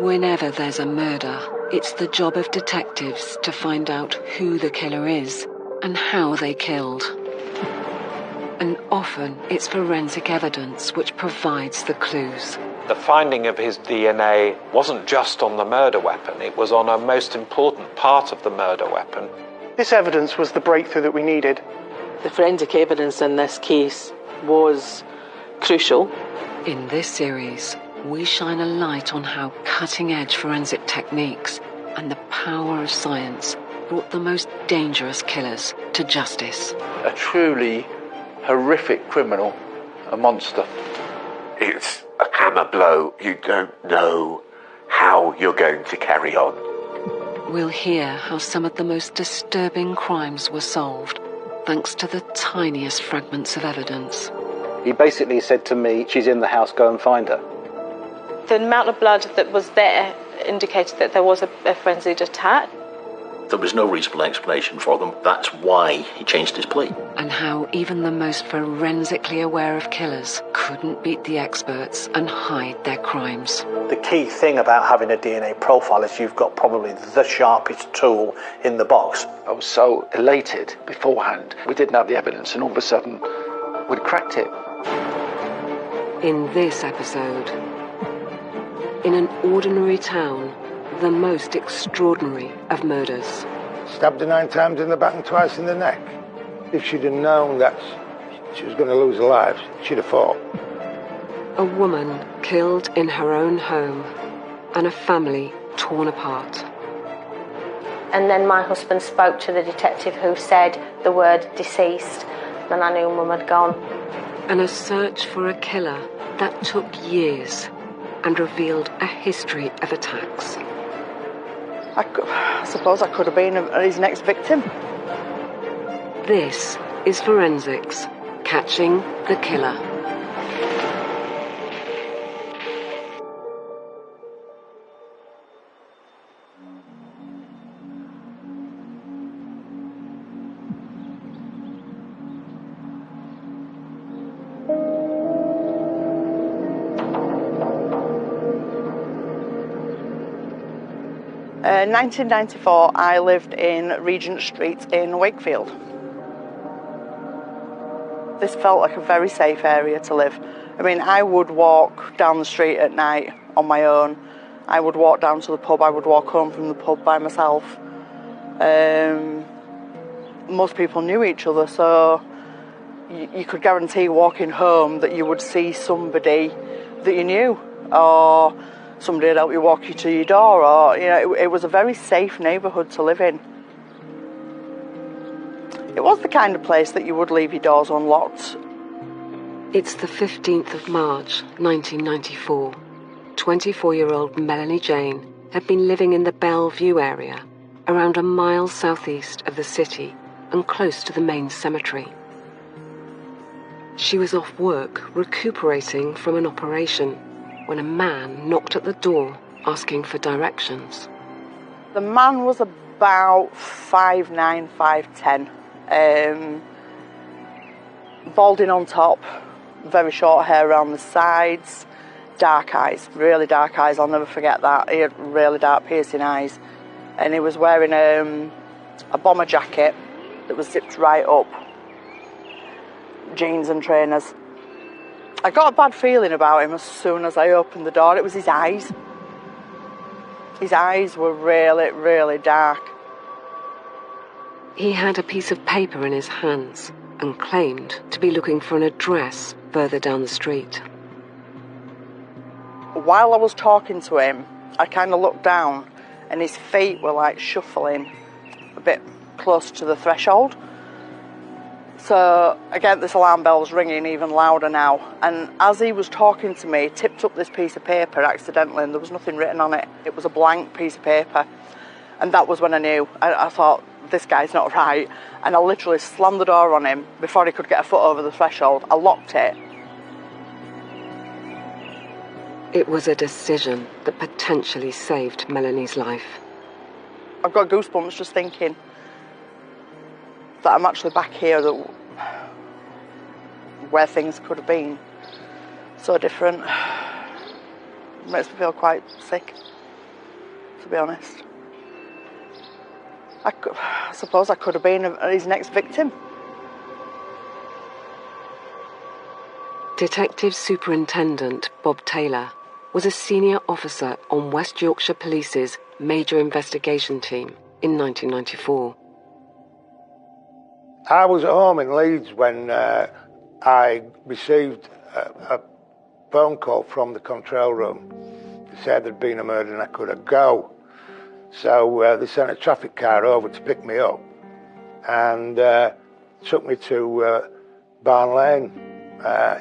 Whenever there's a murder, it's the job of detectives to find out who the killer is and how they killed. And often it's forensic evidence which provides the clues. The finding of his DNA wasn't just on the murder weapon, it was on a most important part of the murder weapon. This evidence was the breakthrough that we needed. The forensic evidence in this case was crucial. In this series, we shine a light on how cutting-edge forensic techniques and the power of science brought the most dangerous killers to justice. A truly horrific criminal, a monster. It's a hammer blow. You don't know how you're going to carry on. We'll hear how some of the most disturbing crimes were solved, thanks to the tiniest fragments of evidence. He basically said to me, she's in the house, go and find her. The amount of blood that was there indicated that there was a frenzied attack. There was no reasonable explanation for them. That's why he changed his plea. And how even the most forensically aware of killers couldn't beat the experts and hide their crimes. The key thing about having a DNA profile is you've got probably the sharpest tool in the box. I was so elated beforehand. We didn't have the evidence, and all of a sudden, we'd cracked it. In this episode, in an ordinary town, the most extraordinary of murders. Stabbed her 9 times in the back and twice in the neck. If she'd have known that she was going to lose her life, she'd have fought. A woman killed in her own home and a family torn apart. And then my husband spoke to the detective who said the word deceased, and I knew Mum had gone. And a search for a killer that took years and revealed a history of attacks. I suppose I could have been his next victim. This is Forensics, Catching the Killer. In 1994, I lived in Regent Street in Wakefield. This felt like a very safe area to live. I mean, I would walk down the street at night on my own. I would walk down to the pub. I would walk home from the pub by myself. Most people knew each other, so you could guarantee walking home that you would see somebody that you knew, or somebody would help you walk you to your door, or, you know, it was a very safe neighbourhood to live in. It was the kind of place that you would leave your doors unlocked. It's the 15th of March, 1994. 24-year-old Melanie Jane had been living in the Bellevue area, around a mile southeast of the city and close to the main cemetery. She was off work, recuperating from an operation, when a man knocked at the door asking for directions. The man was about 5'9", 5'10", balding on top, very short hair around the sides, dark eyes, really dark eyes, I'll never forget that. He had really dark piercing eyes, and he was wearing a bomber jacket that was zipped right up, jeans and trainers. I got a bad feeling about him as soon as I opened the door. It was his eyes. His eyes were really, really dark. He had a piece of paper in his hands and claimed to be looking for an address further down the street. While I was talking to him, I kind of looked down and his feet were like shuffling a bit close to the threshold. So again, this alarm bell was ringing even louder now, and as he was talking to me, he tipped up this piece of paper accidentally, and there was nothing written on it. It was a blank piece of paper, and that was when I knew. I thought, this guy's not right, and I literally slammed the door on him before he could get a foot over the threshold. I locked it. It was a decision that potentially saved Melanie's life. I've got goosebumps just thinking that I'm actually back here, that where things could have been so different. It makes me feel quite sick. to be honest. I suppose I could have been his next victim. Detective Superintendent Bob Taylor was a senior officer on West Yorkshire Police's Major Investigation Team in 1994. I was at home in Leeds when I received a phone call from the control room. They said there'd been a murder and I couldn't go. So they sent a traffic car over to pick me up and took me to Barn Lane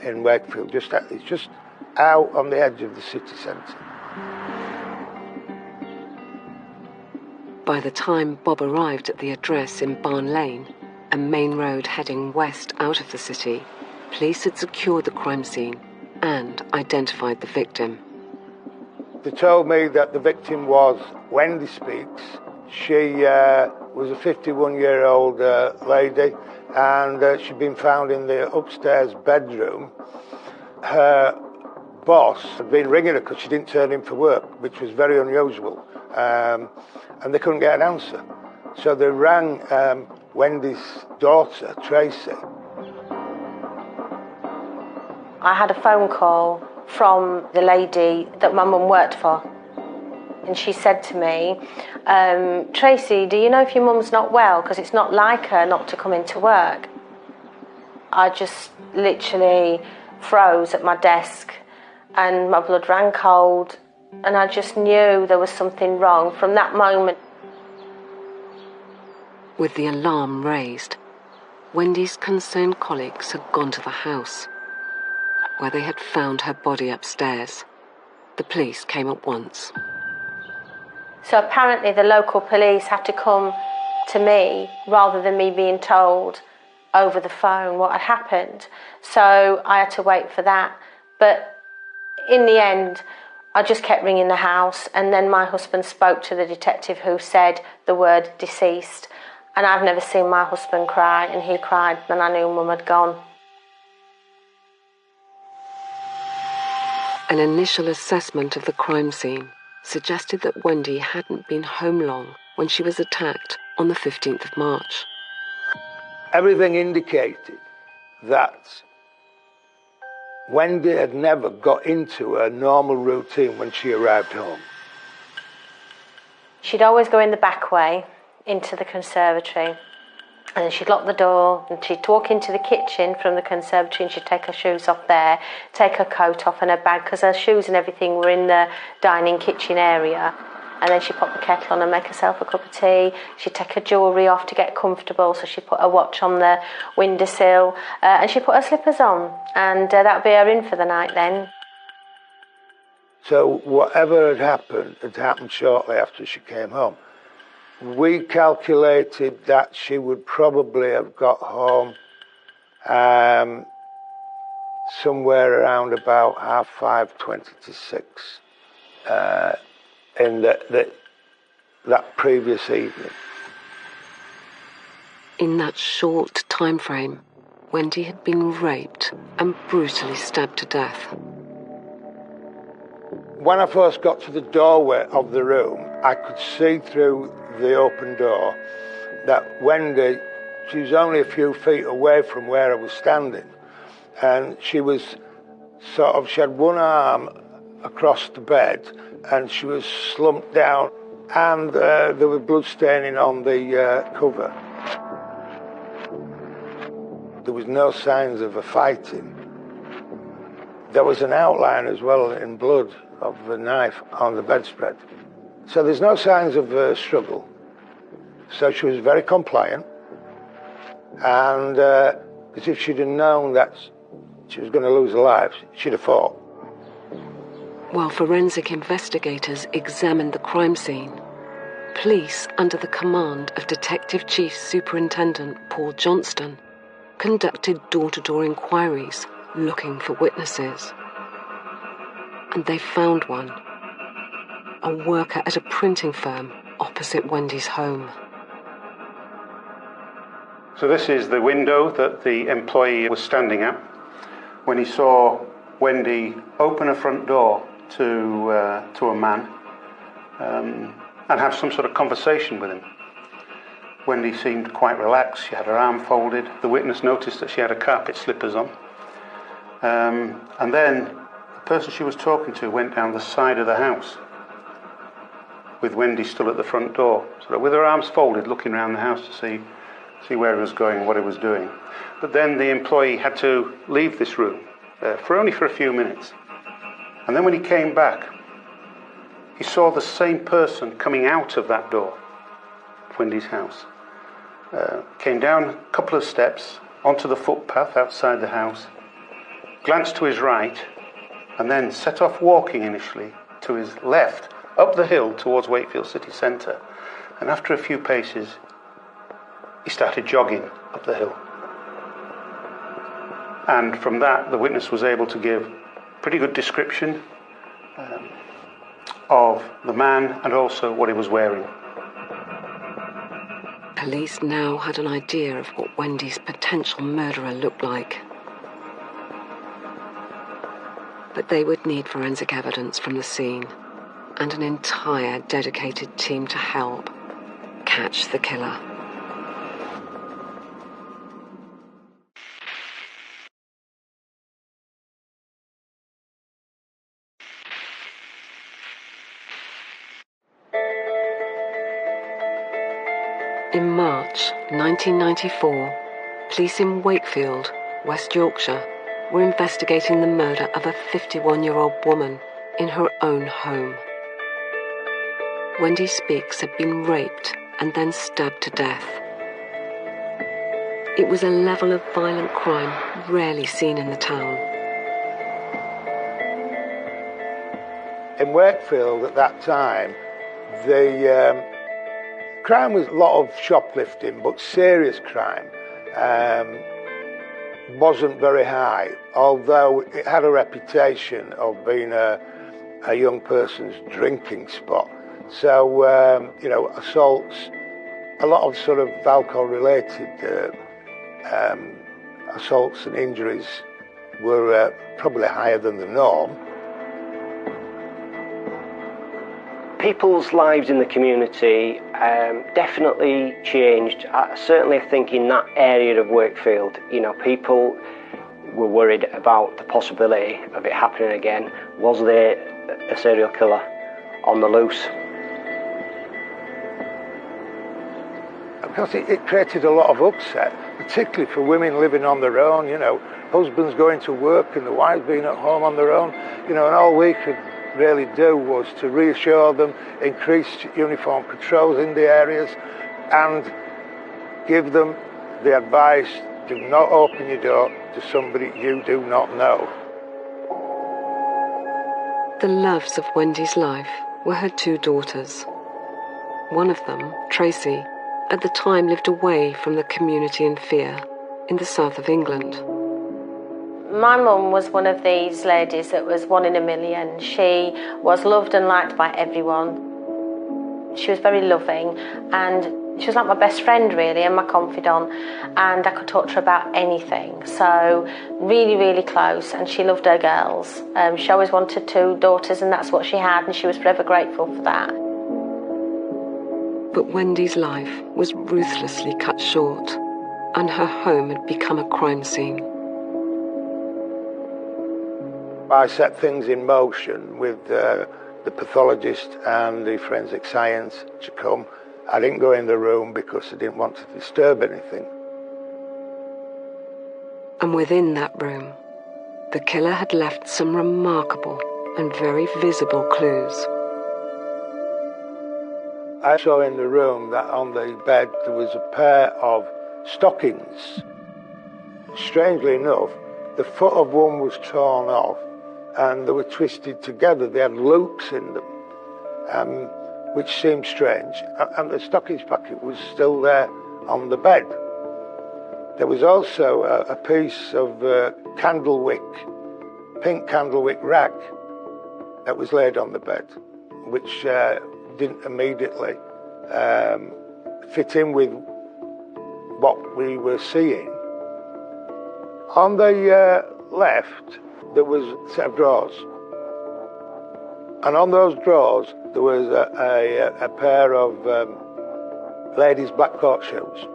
in Wakefield. It's just out on the edge of the city centre. By the time Bob arrived at the address in Barn Lane, a main road heading west out of the city, police had secured the crime scene and identified the victim. They told me that the victim was Wendy Speaks. She was a 51-year-old lady, and she'd been found in the upstairs bedroom. Her boss had been ringing her because she didn't turn in for work, which was very unusual, and they couldn't get an answer. So they rang Wendy's daughter, Tracy. I had a phone call from the lady that my mum worked for, and she said to me, Tracy, do you know if your mum's not well? Because it's not like her not to come into work. I just literally froze at my desk and my blood ran cold, and I just knew there was something wrong from that moment. With the alarm raised, Wendy's concerned colleagues had gone to the house, where they had found her body upstairs. The police came at once. So apparently the local police had to come to me rather than me being told over the phone what had happened. So I had to wait for that. But in the end, I just kept ringing the house, and then my husband spoke to the detective who said the word deceased. And I've never seen my husband cry, and he cried when I knew Mum had gone. An initial assessment of the crime scene suggested that Wendy hadn't been home long when she was attacked on the 15th of March. Everything indicated that Wendy had never got into her normal routine when she arrived home. She'd always go in the back way into the conservatory, and then she'd lock the door, and she'd walk into the kitchen from the conservatory, and she'd take her shoes off there, take her coat off and her bag, because her shoes and everything were in the dining kitchen area. And then she'd pop the kettle on and make herself a cup of tea. She'd take her jewellery off to get comfortable, so she'd put her watch on the windowsill, and she'd put her slippers on, and that would be her in for the night then. So whatever had happened shortly after she came home. We calculated that she would probably have got home somewhere around about 5:20 to 6 in that previous evening. In that short time frame, Wendy had been raped and brutally stabbed to death. When I first got to the doorway of the room, I could see through the open door that Wendy, she was only a few feet away from where I was standing, and she had one arm across the bed and she was slumped down, and there was blood staining on the cover. There was no signs of a fighting. There was an outline as well in blood of a knife on the bedspread. So there's no signs of a struggle. So she was very compliant, and as if she'd have known that she was going to lose her life, she'd have fought. While forensic investigators examined the crime scene, police under the command of Detective Chief Superintendent Paul Johnston conducted door-to-door inquiries looking for witnesses. And they found one, a worker at a printing firm opposite Wendy's home. So this is the window that the employee was standing at when he saw Wendy open a front door to a man. and have some sort of conversation with him. Wendy seemed quite relaxed. She had her arm folded. The witness noticed that she had her carpet slippers on. And then the person she was talking to went down the side of the house with Wendy still at the front door, sort of with her arms folded, looking around the house to see where he was going, what he was doing. But then the employee had to leave this room only for a few minutes. And then when he came back, he saw the same person coming out of that door, Wendy's house. Came down a couple of steps onto the footpath outside the house, glanced to his right, and then set off walking initially to his left, up the hill towards Wakefield city centre. And after a few paces, he started jogging up the hill. And from that, the witness was able to give pretty good description of the man and also what he was wearing. Police now had an idea of what Wendy's potential murderer looked like. But they would need forensic evidence from the scene and an entire dedicated team to help catch the killer. In March 1994, police in Wakefield, West Yorkshire, were investigating the murder of a 51-year-old woman in her own home. Wendy Speakes had been raped and then stabbed to death. It was a level of violent crime rarely seen in the town. In Wakefield at that time, the crime was a lot of shoplifting, but serious crime wasn't very high, although it had a reputation of being a young person's drinking spot. So, assaults, a lot of sort of alcohol-related assaults and injuries were probably higher than the norm. People's lives in the community definitely changed. Certainly I think in that area of Wakefield, people were worried about the possibility of it happening again. Was there a serial killer on the loose? Because it created a lot of upset, particularly for women living on their own, husbands going to work and the wives being at home on their own, and all we could really do was to reassure them, increase uniform patrols in the areas and give them the advice, do not open your door to somebody you do not know. The loves of Wendy's life were her two daughters. One of them, Tracy, at the time lived away from the community in fear in the south of England. My mum was one of these ladies that was one in a million. She was loved and liked by everyone. She was very loving and she was like my best friend really and my confidant, and I could talk to her about anything. So really, really close, and she loved her girls. She always wanted two daughters and that's what she had, and she was forever grateful for that. But Wendy's life was ruthlessly cut short and her home had become a crime scene. I set things in motion with the pathologist and the forensic science to come. I didn't go in the room because I didn't want to disturb anything. And within that room, the killer had left some remarkable and very visible clues. I saw in the room that on the bed there was a pair of stockings. Strangely enough, the foot of one was torn off and they were twisted together. They had loops in them, which seemed strange. And the stockings packet was still there on the bed. There was also a piece of pink candlewick rag that was laid on the bed, which didn't immediately fit in with what we were seeing. On the left, there was a set of drawers. And on those drawers, there was a pair of ladies' black coat shoes.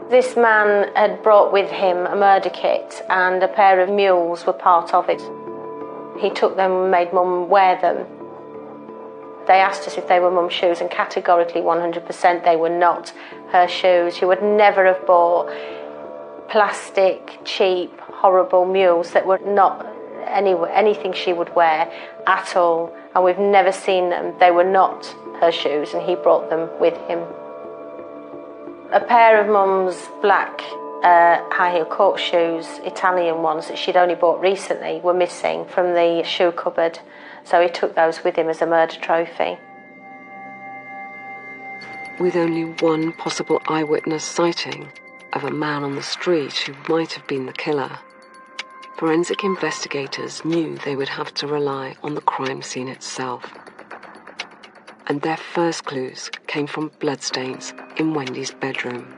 This man had brought with him a murder kit, and a pair of mules were part of it. He took them and made Mum wear them. They asked us if they were Mum's shoes, and categorically 100% they were not her shoes. She would never have bought plastic, cheap, horrible mules that were not anything she would wear at all, and we've never seen them. They were not her shoes, and he brought them with him. A pair of Mum's black high-heel court shoes, Italian ones that she'd only bought recently, were missing from the shoe cupboard, so he took those with him as a murder trophy. With only one possible eyewitness sighting of a man on the street who might have been the killer, forensic investigators knew they would have to rely on the crime scene itself. And their first clues came from bloodstains in Wendy's bedroom.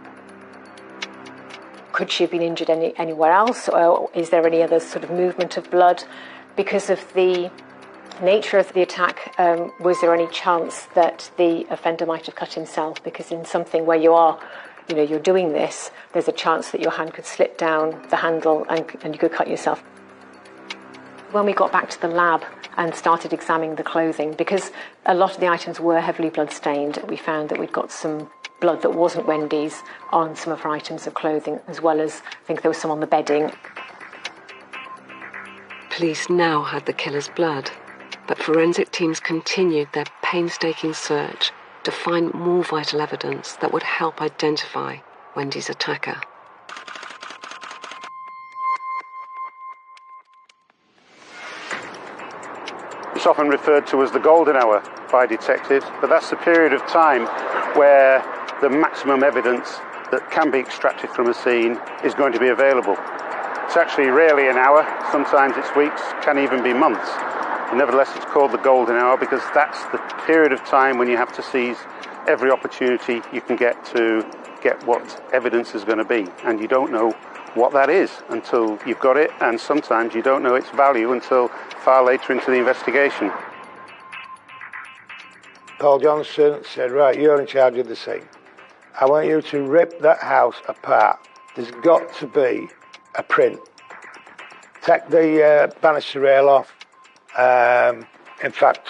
Could she have been injured anywhere else, or is there any other sort of movement of blood? Because of the nature of the attack, was there any chance that the offender might have cut himself? Because in something where you're doing this, there's a chance that your hand could slip down the handle and you could cut yourself. When we got back to the lab and started examining the clothing, because a lot of the items were heavily blood-stained, we found that we'd got some blood that wasn't Wendy's on some of her items of clothing, as well as I think there was some on the bedding. Police now had the killer's blood, but forensic teams continued their painstaking search to find more vital evidence that would help identify Wendy's attacker. It's often referred to as the golden hour by detectives, but that's the period of time where the maximum evidence that can be extracted from a scene is going to be available. It's actually rarely an hour, sometimes it's weeks, can even be months. And nevertheless, it's called the golden hour because that's the period of time when you have to seize every opportunity you can get to get what evidence is going to be. And you don't know what that is until you've got it, and sometimes you don't know its value until far later into the investigation. Paul Johnson said, right, you're in charge of the scene. I want you to rip that house apart. There's got to be a print. Take the banister rail off. In fact,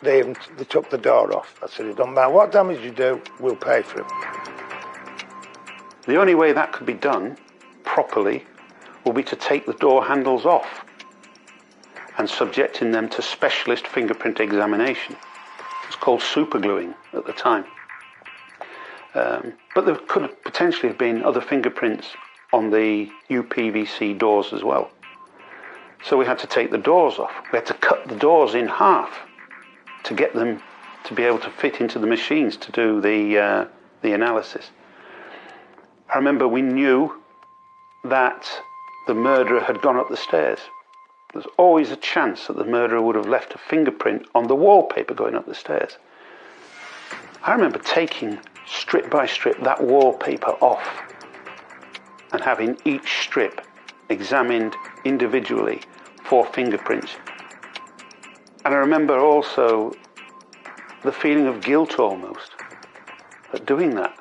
they took the door off. I said, it don't matter what damage you do, we'll pay for it. The only way that could be done properly will be to take the door handles off and subjecting them to specialist fingerprint examination. It's called supergluing at the time. But there could potentially have been other fingerprints on the UPVC doors as well. So we had to take the doors off. We had to cut the doors in half to get them to be able to fit into the machines to do the analysis. I remember we knew that the murderer had gone up the stairs. There's always a chance that the murderer would have left a fingerprint on the wallpaper going up the stairs. I remember taking strip by strip that wallpaper off and having each strip examined individually for fingerprints. And I remember also the feeling of guilt almost at doing that,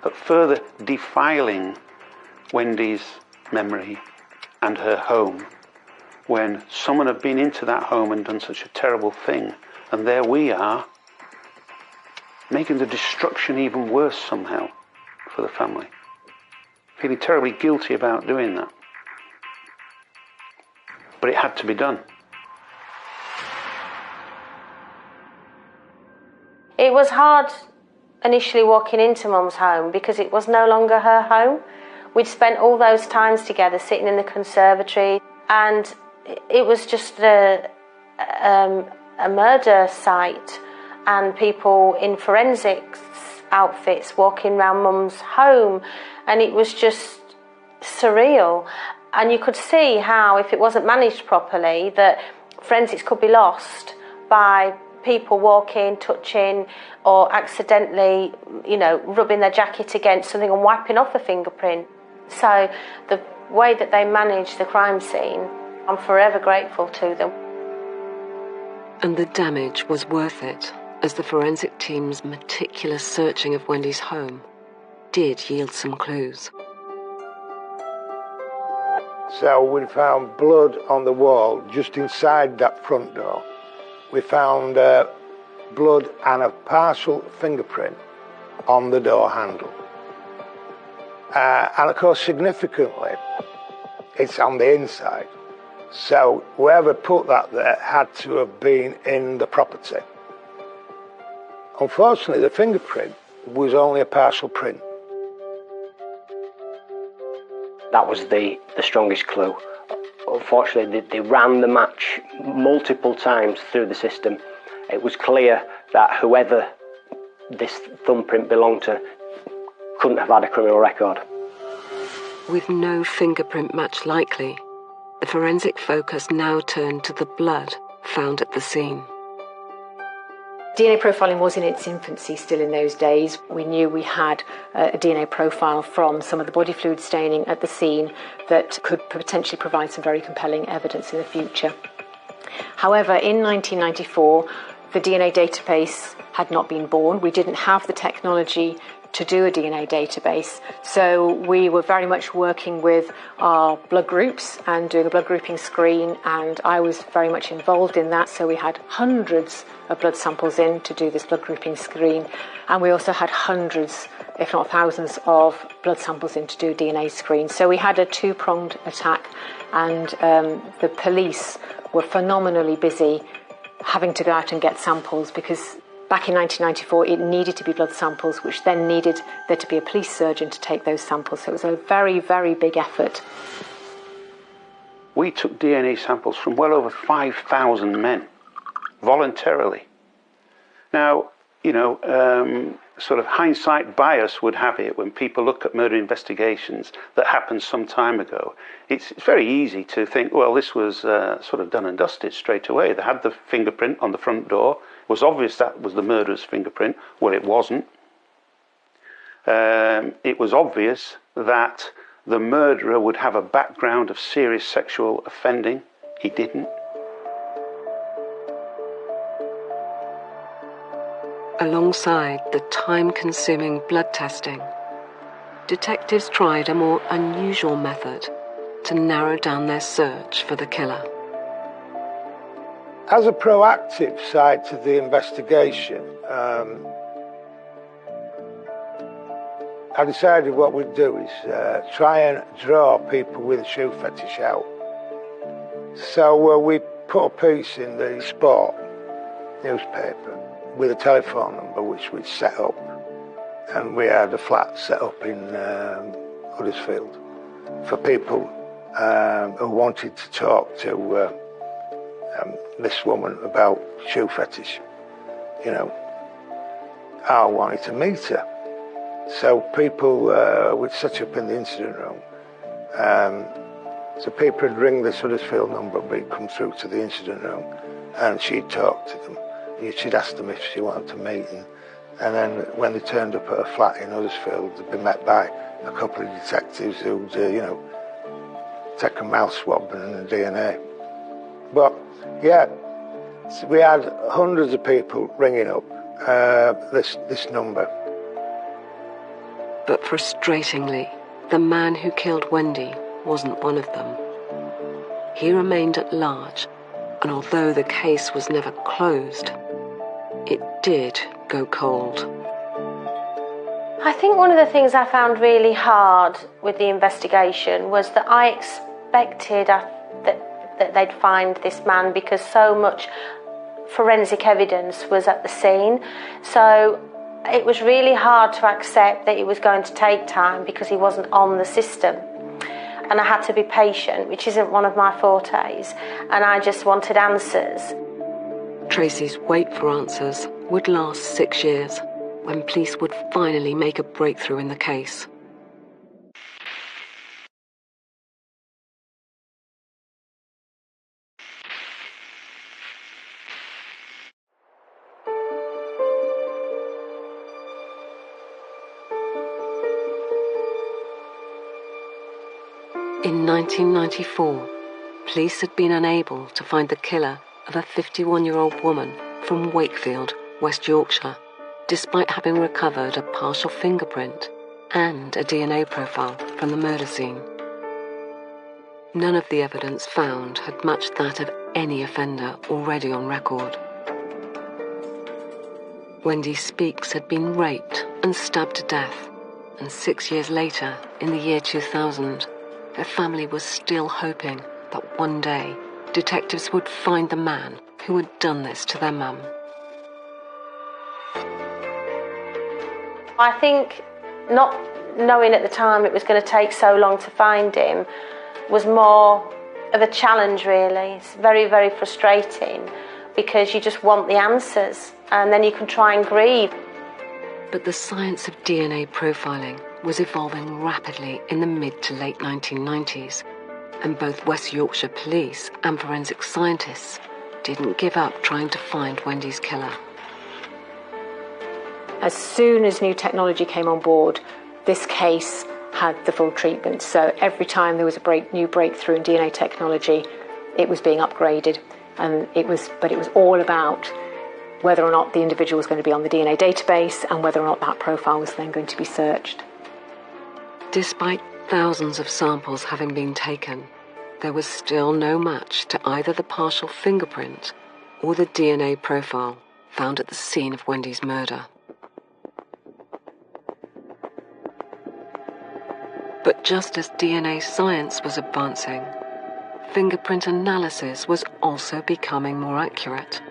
at further defiling Wendy's memory and her home when someone had been into that home and done such a terrible thing, and there we are making the destruction even worse somehow for the family, feeling terribly guilty about doing that. But it had to be done. It was hard initially walking into Mum's home because it was no longer her home. We'd spent all those times together sitting in the conservatory, and it was just a murder site, and people in forensics outfits walking around Mum's home, and it was just surreal. And you could see how, if it wasn't managed properly, that forensics could be lost by people walking, touching, or accidentally, rubbing their jacket against something and wiping off a fingerprint. So the way that they managed the crime scene, I'm forever grateful to them. And the damage was worth it, as the forensic team's meticulous searching of Wendy's home did yield some clues. So we found blood on the wall just inside that front door. We found blood and a partial fingerprint on the door handle. And of course, significantly, it's on the inside. So whoever put that there had to have been in the property. Unfortunately, the fingerprint was only a partial print. That was the strongest clue. Unfortunately, they ran the match multiple times through the system. It was clear that whoever this thumbprint belonged to couldn't have had a criminal record. With no fingerprint match likely, the forensic focus now turned to the blood found at the scene. DNA profiling was in its infancy still in those days. We knew we had a DNA profile from some of the body fluid staining at the scene that could potentially provide some very compelling evidence in the future. However, in 1994, the DNA database had not been born. We didn't have the technology to do a DNA database. So we were very much working with our blood groups and doing a blood grouping screen, and I was very much involved in that. So we had hundreds of blood samples in to do this blood grouping screen, and we also had hundreds, if not thousands, of blood samples in to do a DNA screen. So we had a two-pronged attack, and the police were phenomenally busy having to go out and get samples, because back in 1994, it needed to be blood samples, which then needed there to be a police surgeon to take those samples. So it was a very, very big effort. We took DNA samples from well over 5,000 men, voluntarily. Now, sort of hindsight bias would have it when people look at murder investigations that happened some time ago. It's very easy to think, well, this was sort of done and dusted straight away. They had the fingerprint on the front door. It was obvious that was the murderer's fingerprint. Well, it wasn't. It was obvious that the murderer would have a background of serious sexual offending. He didn't. Alongside the time-consuming blood testing, detectives tried a more unusual method to narrow down their search for the killer. As a proactive side to the investigation, I decided what we'd do is try and draw people with a shoe fetish out. So we put a piece in the Sport newspaper with a telephone number which we'd set up, and we had a flat set up in Huddersfield for people who wanted to talk to this woman about shoe fetish. I wanted to meet her. So people would set up in the incident room. So people would ring this Huddersfield number, but it'd come through to the incident room, and she'd talk to them. She'd ask them if she wanted to meet, and then when they turned up at a flat in Huddersfield, they'd be met by a couple of detectives who'd, take a mouth swab and a DNA. But yeah, so we had hundreds of people ringing up this number. But frustratingly, the man who killed Wendy wasn't one of them. He remained at large, and although the case was never closed, it did go cold. I think one of the things I found really hard with the investigation was that I expected that they'd find this man because so much forensic evidence was at the scene. So it was really hard to accept that it was going to take time because he wasn't on the system. And I had to be patient, which isn't one of my fortes, and I just wanted answers. Tracy's wait for answers would last 6 years, when police would finally make a breakthrough in the case. In 1994, police had been unable to find the killer of a 51-year-old woman from Wakefield, West Yorkshire, despite having recovered a partial fingerprint and a DNA profile from the murder scene. None of the evidence found had matched that of any offender already on record. Wendy Speakes had been raped and stabbed to death, and 6 years later, in the year 2000, her family was still hoping that one day detectives would find the man who had done this to their mum. I think not knowing at the time it was going to take so long to find him was more of a challenge, really. It's very, very frustrating because you just want the answers and then you can try and grieve. But the science of DNA profiling was evolving rapidly in the mid to late 1990s, and both West Yorkshire police and forensic scientists didn't give up trying to find Wendy's killer. As soon as new technology came on board, this case had the full treatment. So every time there was a new breakthrough in DNA technology, it was being upgraded. And it was all about whether or not the individual was going to be on the DNA database and whether or not that profile was then going to be searched. Despite thousands of samples having been taken, there was still no match to either the partial fingerprint or the DNA profile found at the scene of Wendy's murder. But just as DNA science was advancing, fingerprint analysis was also becoming more accurate,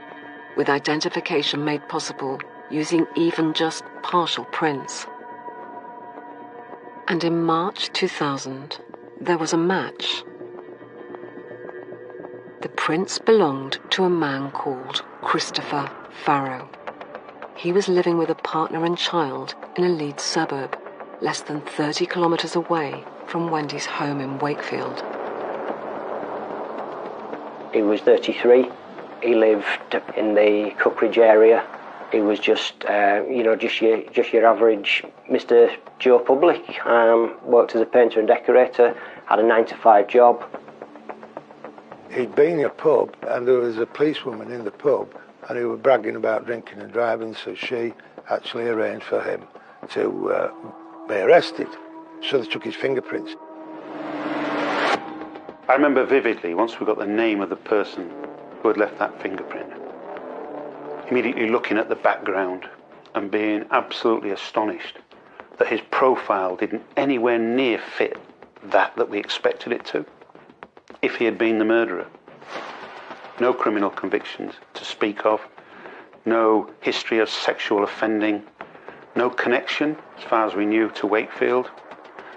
with identification made possible using even just partial prints. And in March 2000, there was a match. The prints belonged to a man called Christopher Farrow. He was living with a partner and child in a Leeds suburb, less than 30 kilometres away from Wendy's home in Wakefield. He was 33. He lived in the Cookridge area. He was just your average Mr. Joe Public. Worked as a painter and decorator, had a 9-to-5 job. He'd been in a pub, and there was a policewoman in the pub, and he was bragging about drinking and driving, so she actually arranged for him to be arrested. So they took his fingerprints. I remember vividly, once we got the name of the person who had left that fingerprint, immediately looking at the background and being absolutely astonished that his profile didn't anywhere near fit that we expected it to, if he had been the murderer. No criminal convictions to speak of, no history of sexual offending, no connection, as far as we knew, to Wakefield.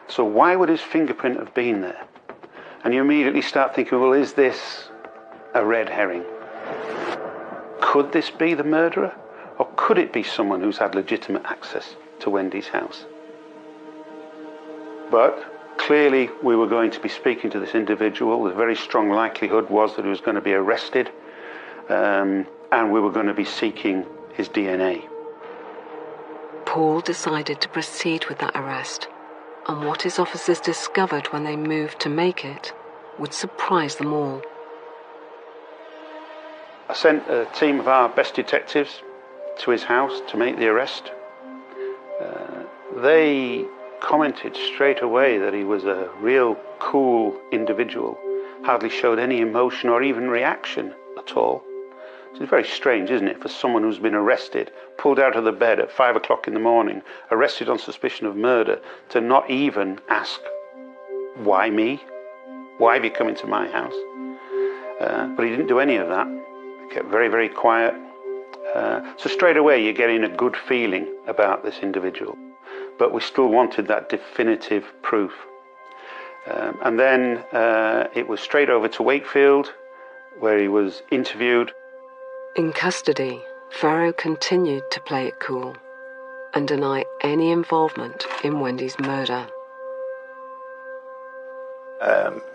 So why would his fingerprint have been there? And you immediately start thinking, well, is this a red herring? Could this be the murderer? Or could it be someone who's had legitimate access to Wendy's house? But clearly we were going to be speaking to this individual. The very strong likelihood was that he was going to be arrested, and we were going to be seeking his DNA. Paul decided to proceed with that arrest, and what his officers discovered when they moved to make it would surprise them all. I sent a team of our best detectives to his house to make the arrest. They commented straight away that he was a real cool individual, hardly showed any emotion or even reaction at all. It's very strange, isn't it, for someone who's been arrested, pulled out of the bed at 5 o'clock in the morning, arrested on suspicion of murder, to not even ask, why me? Why have you come into my house? But he didn't do any of that. He kept very, very quiet. So straight away you're getting a good feeling about this individual. But we still wanted that definitive proof. And then it was straight over to Wakefield, where he was interviewed. In custody, Farrow continued to play it cool and deny any involvement in Wendy's murder.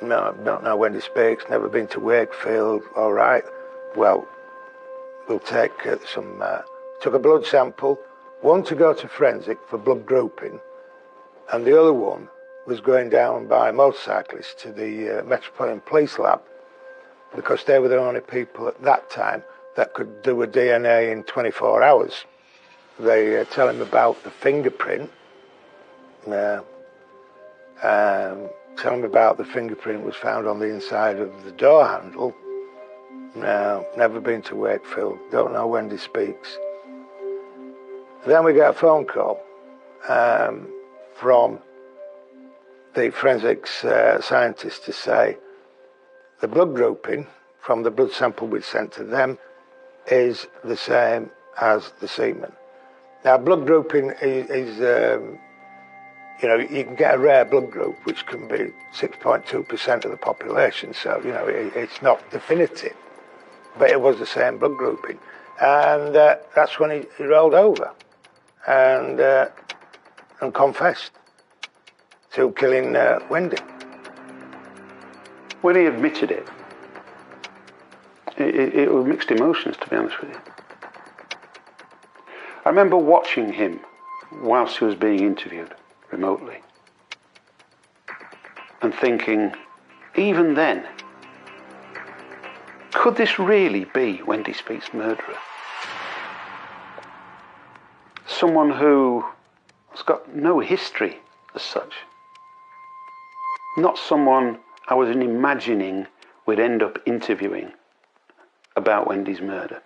No, I don't know Wendy Speakes, never been to Wakefield. All right, well, we'll take took a blood sample, one to go to forensic for blood grouping, and the other one was going down by motorcyclists to the Metropolitan Police Lab because they were the only people at that time that could do a DNA in 24 hours. They tell him about the fingerprint. Tell him about the fingerprint was found on the inside of the door handle. No, never been to Wakefield, don't know Wendy Speaks. Then we get a phone call from the forensics scientist to say the blood grouping from the blood sample we sent to them is the same as the semen. Now, blood grouping is you can get a rare blood group, which can be 6.2% of the population, so, it's not definitive, but it was the same blood grouping. And that's when he rolled over and confessed to killing Wendy. When he admitted it, it was mixed emotions, to be honest with you. I remember watching him whilst he was being interviewed remotely and thinking, even then, could this really be Wendy Speaks' murderer? Someone who has got no history as such. Not someone I was imagining we'd end up interviewing about Wendy's murder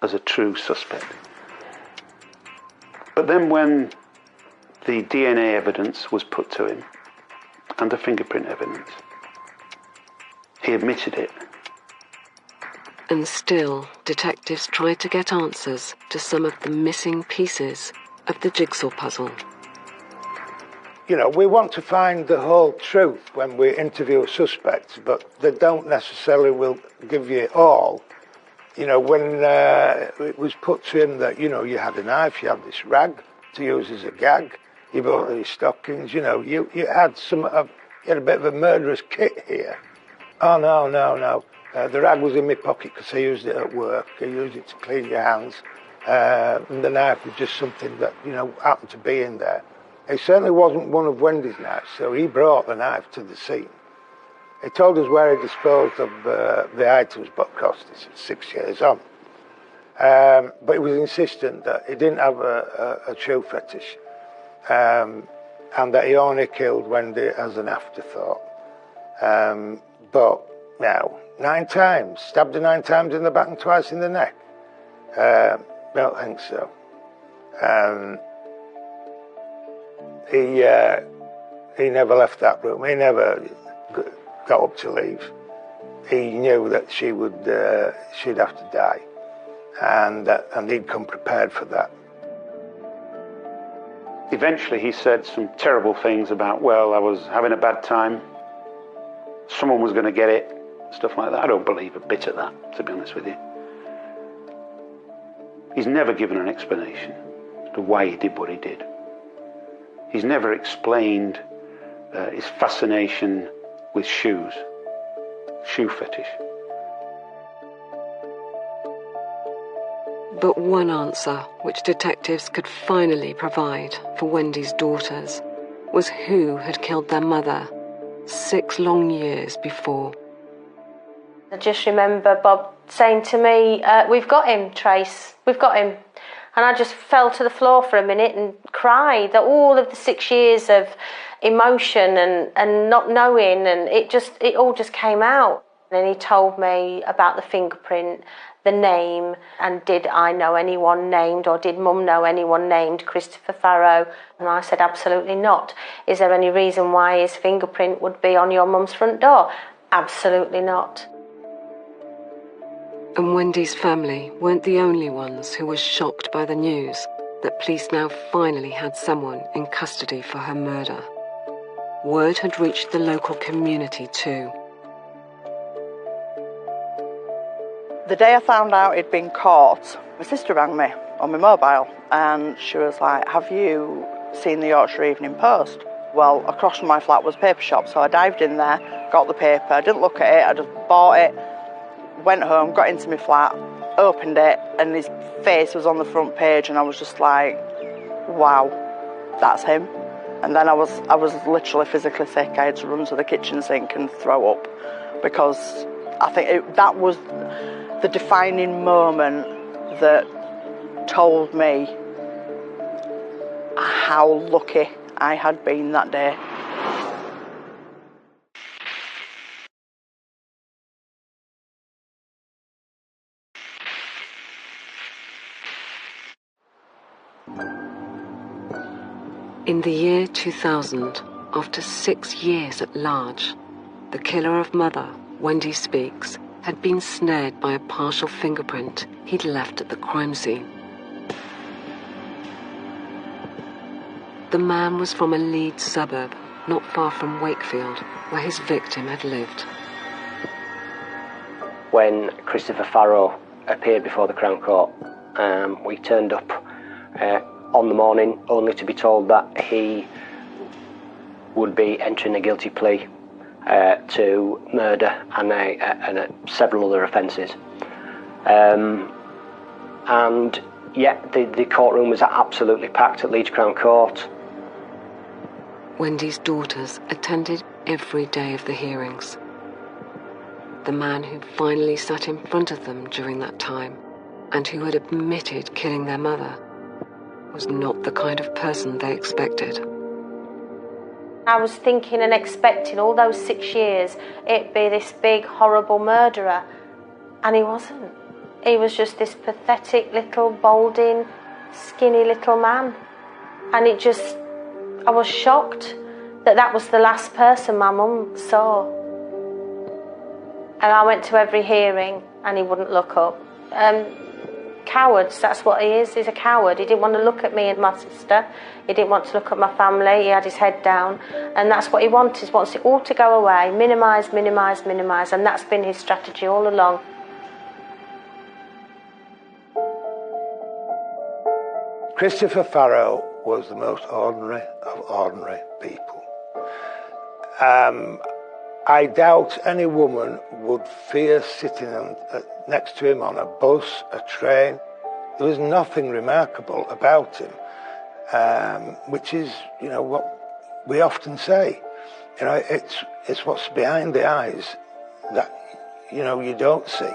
as a true suspect. But then when the DNA evidence was put to him and the fingerprint evidence, he admitted it. And still, detectives tried to get answers to some of the missing pieces of the jigsaw puzzle. We want to find the whole truth when we interview suspects, but they don't necessarily will give you it all. When it was put to him that, you had a knife, you had this rag to use as a gag, you bought these stockings, you had you had a bit of a murderous kit here. Oh, no. The rag was in my pocket because I used it at work. I used it to clean your hands. And the knife was just something that, happened to be in there. It certainly wasn't one of Wendy's knives, so he brought the knife to the scene. He told us where he disposed of the items, but of course this is 6 years on. But he was insistent that he didn't have a shoe fetish, and that he only killed Wendy as an afterthought. But now, 9 times, stabbed her 9 times in the back and twice in the neck. Don't think so. He never left that room. He never got up to leave. He knew that she'd have to die, and he'd come prepared for that. Eventually he said some terrible things about, well, I was having a bad time, someone was going to get it, stuff like that. I don't believe a bit of that, to be honest with you. He's never given an explanation as to why he did what he did. He's never explained his fascination with shoes, shoe fetish. But one answer which detectives could finally provide for Wendy's daughters was who had killed their mother 6 long years before. I just remember Bob saying to me, we've got him, Trace, we've got him. And I just fell to the floor for a minute and cried that all of the 6 years of emotion and not knowing, and it all just came out. And he told me about the fingerprint, the name, and did I know anyone named, or did Mum know anyone named Christopher Farrow? And I said, absolutely not. Is there any reason why his fingerprint would be on your mum's front door? Absolutely not. And Wendy's family weren't the only ones who were shocked by the news that police now finally had someone in custody for her murder. Word had reached the local community too. The day I found out he'd been caught, my sister rang me on my mobile and she was like, have you seen the Yorkshire Evening Post? Well, across from my flat was a paper shop, so I dived in there, got the paper, I didn't look at it, I just bought it, went home, got into my flat, opened it, and his face was on the front page, and I was just like, wow, that's him. And then I was literally physically sick. I had to run to the kitchen sink and throw up because I think that was the defining moment that told me how lucky I had been that day. In the year 2000, after 6 years at large, the killer of Mother, Wendy Speaks, had been snared by a partial fingerprint he'd left at the crime scene. The man was from a Leeds suburb, not far from Wakefield, where his victim had lived. When Christopher Farrow appeared before the Crown Court, we turned up on the morning only to be told that he would be entering a guilty plea to murder and several other offences. And yet the courtroom was absolutely packed at Leeds Crown Court. Wendy's daughters attended every day of the hearings. The man who finally sat in front of them during that time, and who had admitted killing their mother, was not the kind of person they expected. I was thinking and expecting all those 6 years it'd be this big, horrible murderer, and he wasn't. He was just this pathetic little, balding, skinny little man. And I was shocked that that was the last person my mum saw. And I went to every hearing and he wouldn't look up. Cowards, that's what he is. He's a coward. He didn't want to look at me and my sister. He didn't want to look at my family. He had his head down. And that's what he wants. He wants it all to go away. Minimise, minimise, minimise. And that's been his strategy all along. Christopher Farrow was the most ordinary of ordinary people. I doubt any woman would fear sitting next to him on a bus, a train. There was nothing remarkable about him, which is, what we often say. It's what's behind the eyes that, you don't see.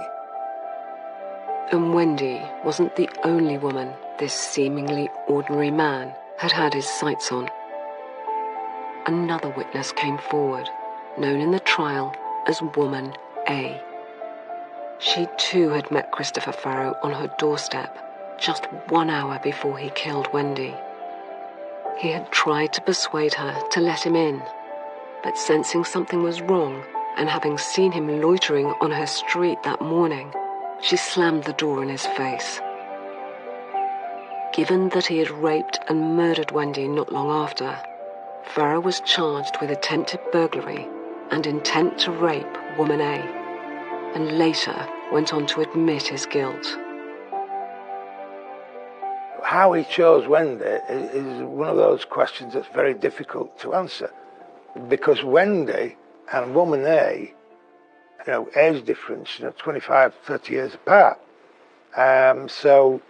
And Wendy wasn't the only woman this seemingly ordinary man had had his sights on. Another witness came forward, known in the trial as Woman A. She too had met Christopher Farrow on her doorstep just 1 hour before he killed Wendy. He had tried to persuade her to let him in, but sensing something was wrong and having seen him loitering on her street that morning, she slammed the door in his face. Given that he had raped and murdered Wendy not long after, Farrow was charged with attempted burglary and intent to rape Woman A, and later went on to admit his guilt. How he chose Wendy is one of those questions that's very difficult to answer, because Wendy and Woman A, age difference, 25, 30 years apart. So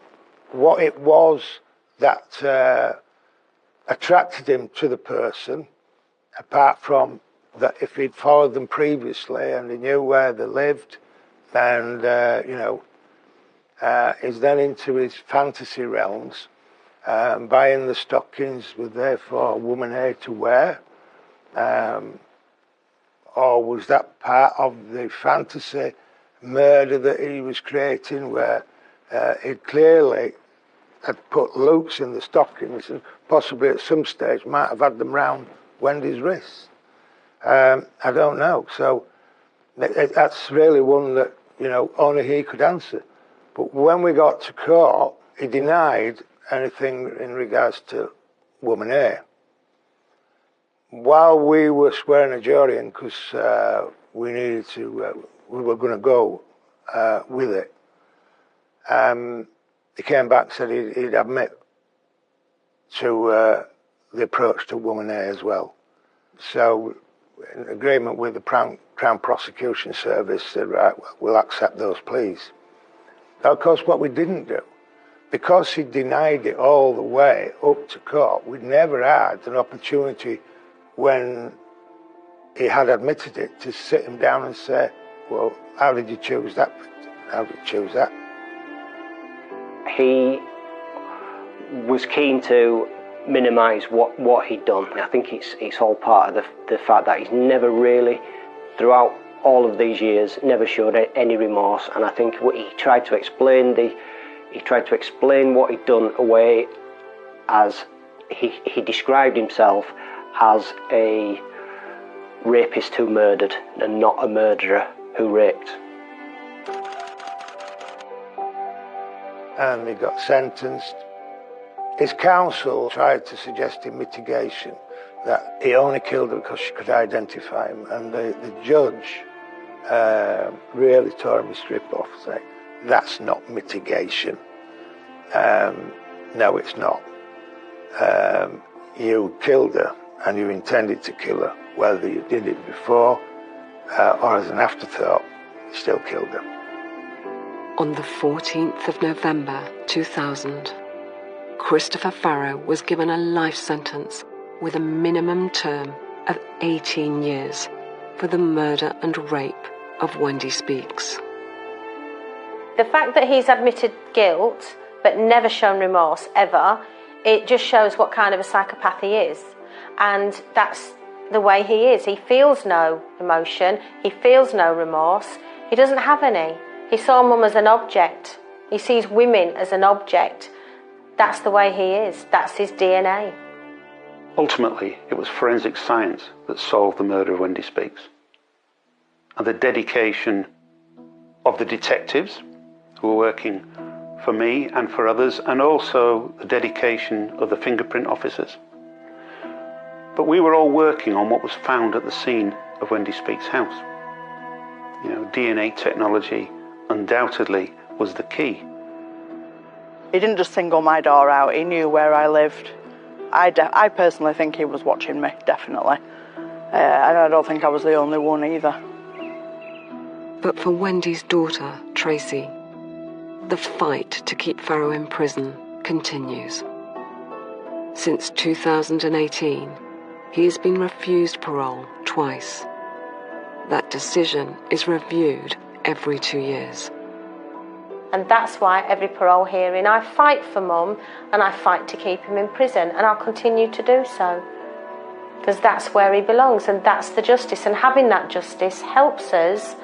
what it was that attracted him to the person, apart from that if he'd followed them previously and he knew where they lived, and, he's then into his fantasy realms, buying the stockings with therefore Woman A to wear, or was that part of the fantasy murder that he was creating, where he clearly had put loops in the stockings and possibly at some stage might have had them round Wendy's wrists. I don't know. So that's really one that, only he could answer. But when we got to court, he denied anything in regards to Woman A. While we were swearing a jury in, because we needed to, we were going to go with it, he came back and said he'd admit to the approach to Woman A as well. So, in agreement with the Crown Prosecution Service, said, right, we'll accept those pleas. Now, of course, what we didn't do, because he denied it all the way up to court, we'd never had an opportunity when he had admitted it to sit him down and say, Well, how did you choose that? How did you choose that? He was keen to minimise what he'd done. I think it's all part of the fact that he's never really, throughout all of these years, never showed any remorse. And I think he tried to explain what he'd done away as he described himself as a rapist who murdered and not a murderer who raped. And he got sentenced. His counsel tried to suggest in mitigation that he only killed her because she could identify him, and the judge really tore him a strip off, saying, that's not mitigation. No, it's not. You killed her, and you intended to kill her, whether you did it before or as an afterthought, you still killed her. On the 14th of November 2000, Christopher Farrow was given a life sentence with a minimum term of 18 years for the murder and rape of Wendy Speaks. The fact that he's admitted guilt but never shown remorse ever, it just shows what kind of a psychopath he is. And that's the way he is. He feels no emotion, he feels no remorse, he doesn't have any. He saw Mum as an object. He sees women as an object. That's the way he is. That's his DNA. Ultimately, it was forensic science that solved the murder of Wendy Speaks. And the dedication of the detectives who were working for me and for others, and also the dedication of the fingerprint officers. But we were all working on what was found at the scene of Wendy Speaks' house. You know, DNA technology undoubtedly was the key. He didn't just single my door out, he knew where I lived. I personally think he was watching me, definitely. And I don't think I was the only one either. But for Wendy's daughter, Tracy, the fight to keep Farrow in prison continues. Since 2018, he has been refused parole twice. That decision is reviewed every 2 years. And that's why every parole hearing I fight for Mum and I fight to keep him in prison, and I'll continue to do so. Because that's where he belongs and that's the justice, and having that justice helps us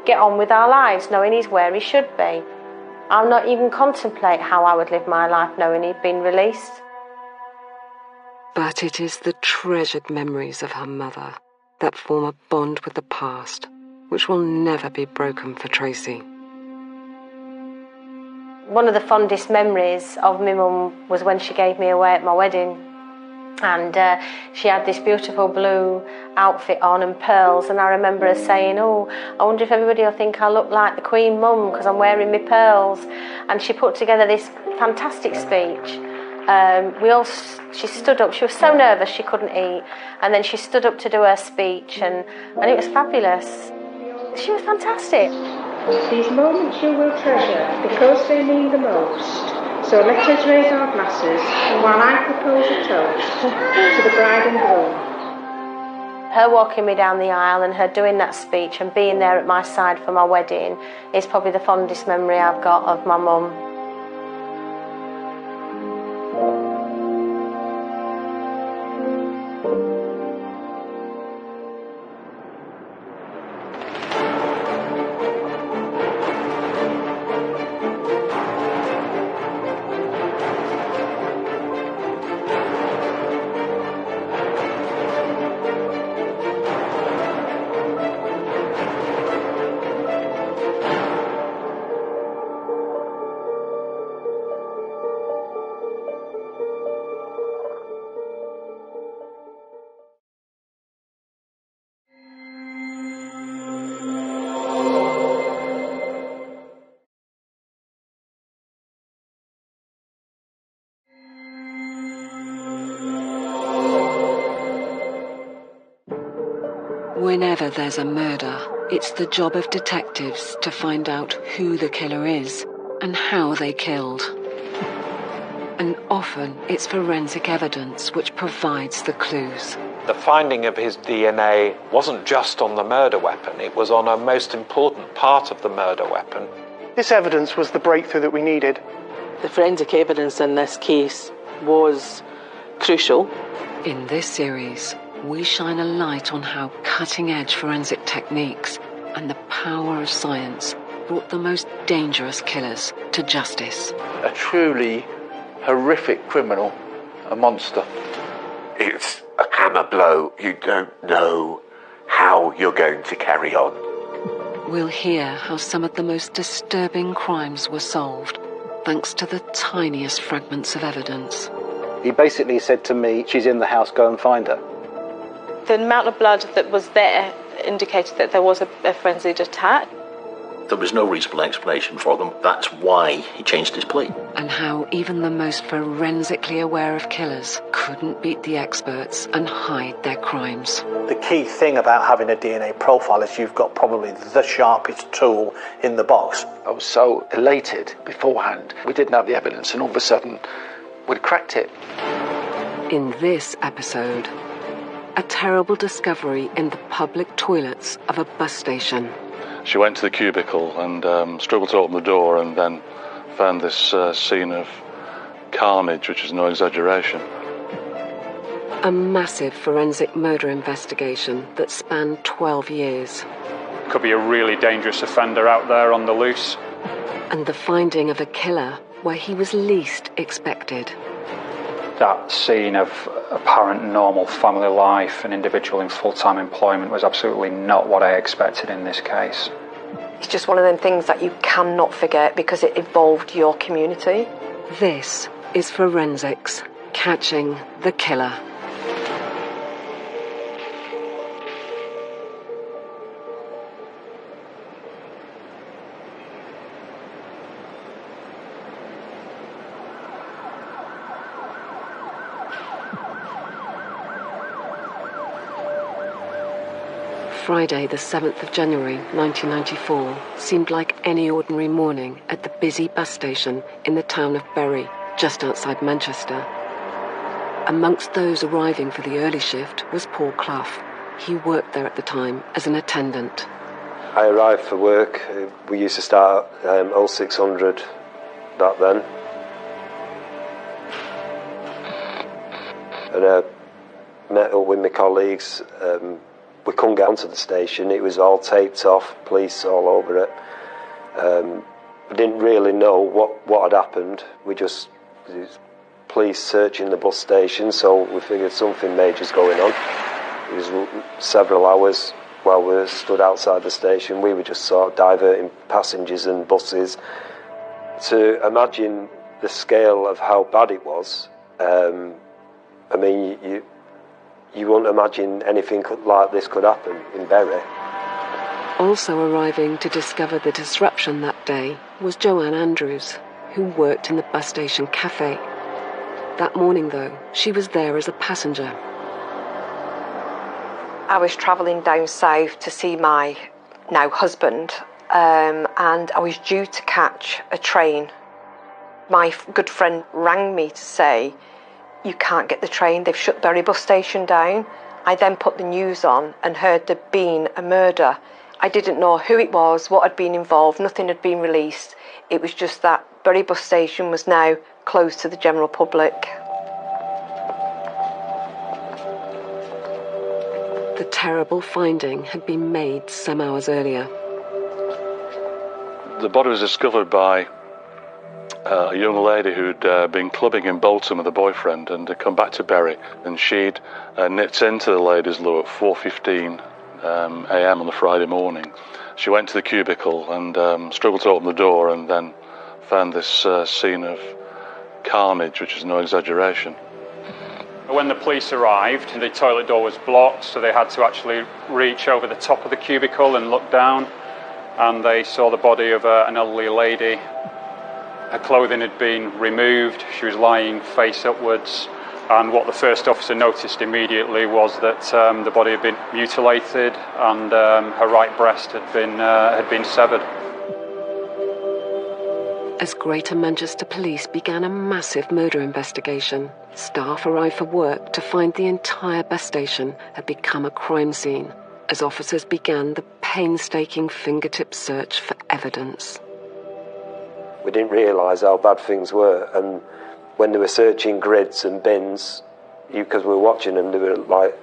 get on with our lives knowing he's where he should be. I'll not even contemplate how I would live my life knowing he'd been released. But it is the treasured memories of her mother that form a bond with the past, which will never be broken for Tracy. One of the fondest memories of my mum was when she gave me away at my wedding. And she had this beautiful blue outfit on and pearls, and I remember her saying, oh, I wonder if everybody will think I look like the Queen Mum because I'm wearing my pearls. And she put together this fantastic speech. She stood up, she was so nervous she couldn't eat, and then she stood up to do her speech, and it was fabulous. She was fantastic. These moments you will treasure because they mean the most. So let us raise our glasses while I propose a toast to the bride and groom. Her walking me down the aisle and her doing that speech and being there at my side for my wedding is probably the fondest memory I've got of my mum. Whenever there's a murder, it's the job of detectives to find out who the killer is and how they killed. And often it's forensic evidence which provides the clues. The finding of his DNA wasn't just on the murder weapon, it was on a most important part of the murder weapon. This evidence was the breakthrough that we needed. The forensic evidence in this case was crucial. In this series, we shine a light on how cutting-edge forensic techniques and the power of science brought the most dangerous killers to justice. A truly horrific criminal, a monster. It's a hammer blow. You don't know how you're going to carry on. We'll hear how some of the most disturbing crimes were solved, thanks to the tiniest fragments of evidence. He basically said to me, she's in the house, go and find her. The amount of blood that was there indicated that there was a frenzied attack. There was no reasonable explanation for them. That's why he changed his plea. And how even the most forensically aware of killers couldn't beat the experts and hide their crimes. The key thing about having a DNA profile is you've got probably the sharpest tool in the box. I was so elated beforehand. We didn't have the evidence, and all of a sudden, we'd cracked it. In this episode, a terrible discovery in the public toilets of a bus station. She went to the cubicle and struggled to open the door, and then found this scene of carnage, which is no exaggeration. A massive forensic murder investigation that spanned 12 years. Could be a really dangerous offender out there on the loose. And the finding of a killer where he was least expected. That scene of apparent normal family life, an individual in full-time employment, was absolutely not what I expected in this case. It's just one of them things that you cannot forget because it involved your community. This is Forensics, Catching the Killer. Friday, the 7th of January, 1994, seemed like any ordinary morning at the busy bus station in the town of Bury, just outside Manchester. Amongst those arriving for the early shift was Paul Clough. He worked there at the time as an attendant. I arrived for work. We used to start at 0600 back then. And I met up with my colleagues. We couldn't get onto the station. It was all taped off, police all over it. We didn't really know what had happened. There was police searching the bus station, so we figured something major's going on. It was several hours while we stood outside the station. We were just sort of diverting passengers and buses. To imagine the scale of how bad it was, I mean, you wouldn't imagine anything like this could happen in Bury. Also arriving to discover the disruption that day was Joanne Andrews, who worked in the bus station cafe. That morning, though, she was there as a passenger. I was travelling down south to see my now husband, and I was due to catch a train. My good friend rang me to say, you can't get the train, they've shut Bury bus station down. I then put the news on and heard there'd been a murder. I didn't know who it was, what had been involved, nothing had been released. It was just that Bury bus station was now closed to the general public. The terrible finding had been made some hours earlier. The body was discovered by a young lady who'd been clubbing in Bolton with a boyfriend and had come back to Bury, and she'd nipped into the ladies' loo at 4:15 a.m. on the Friday morning. She went to the cubicle and struggled to open the door, and then found this scene of carnage, which is no exaggeration. When the police arrived, the toilet door was blocked, so they had to actually reach over the top of the cubicle and look down, and they saw the body of an elderly lady. Her clothing had been removed, she was lying face upwards, and what the first officer noticed immediately was that the body had been mutilated and her right breast had been severed. As Greater Manchester Police began a massive murder investigation, staff arrived for work to find the entire bus station had become a crime scene, as officers began the painstaking fingertip search for evidence. We didn't realise how bad things were, and when they were searching grids and bins, because we were watching them, they were like,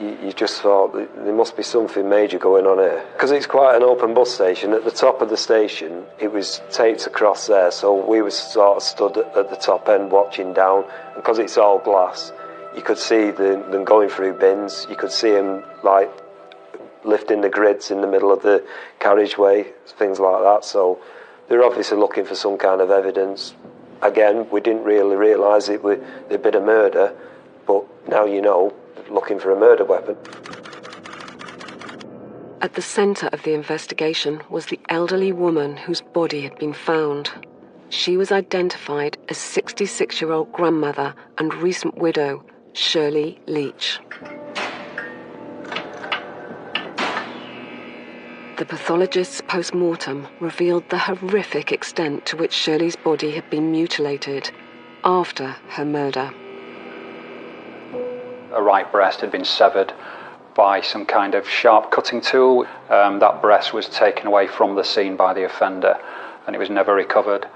you just thought there must be something major going on here. Because it's quite an open bus station, at the top of the station, it was taped across there, so we were sort of stood at the top end watching down, and because it's all glass, you could see them going through bins, you could see them like lifting the grids in the middle of the carriageway, things like that, so they're obviously looking for some kind of evidence. Again, we didn't really realise there'd been a murder, but now you know, looking for a murder weapon. At the centre of the investigation was the elderly woman whose body had been found. She was identified as 66-year-old grandmother and recent widow, Shirley Leach. The pathologist's post-mortem revealed the horrific extent to which Shirley's body had been mutilated after her murder. A right breast had been severed by some kind of sharp cutting tool. That breast was taken away from the scene by the offender, and it was never recovered.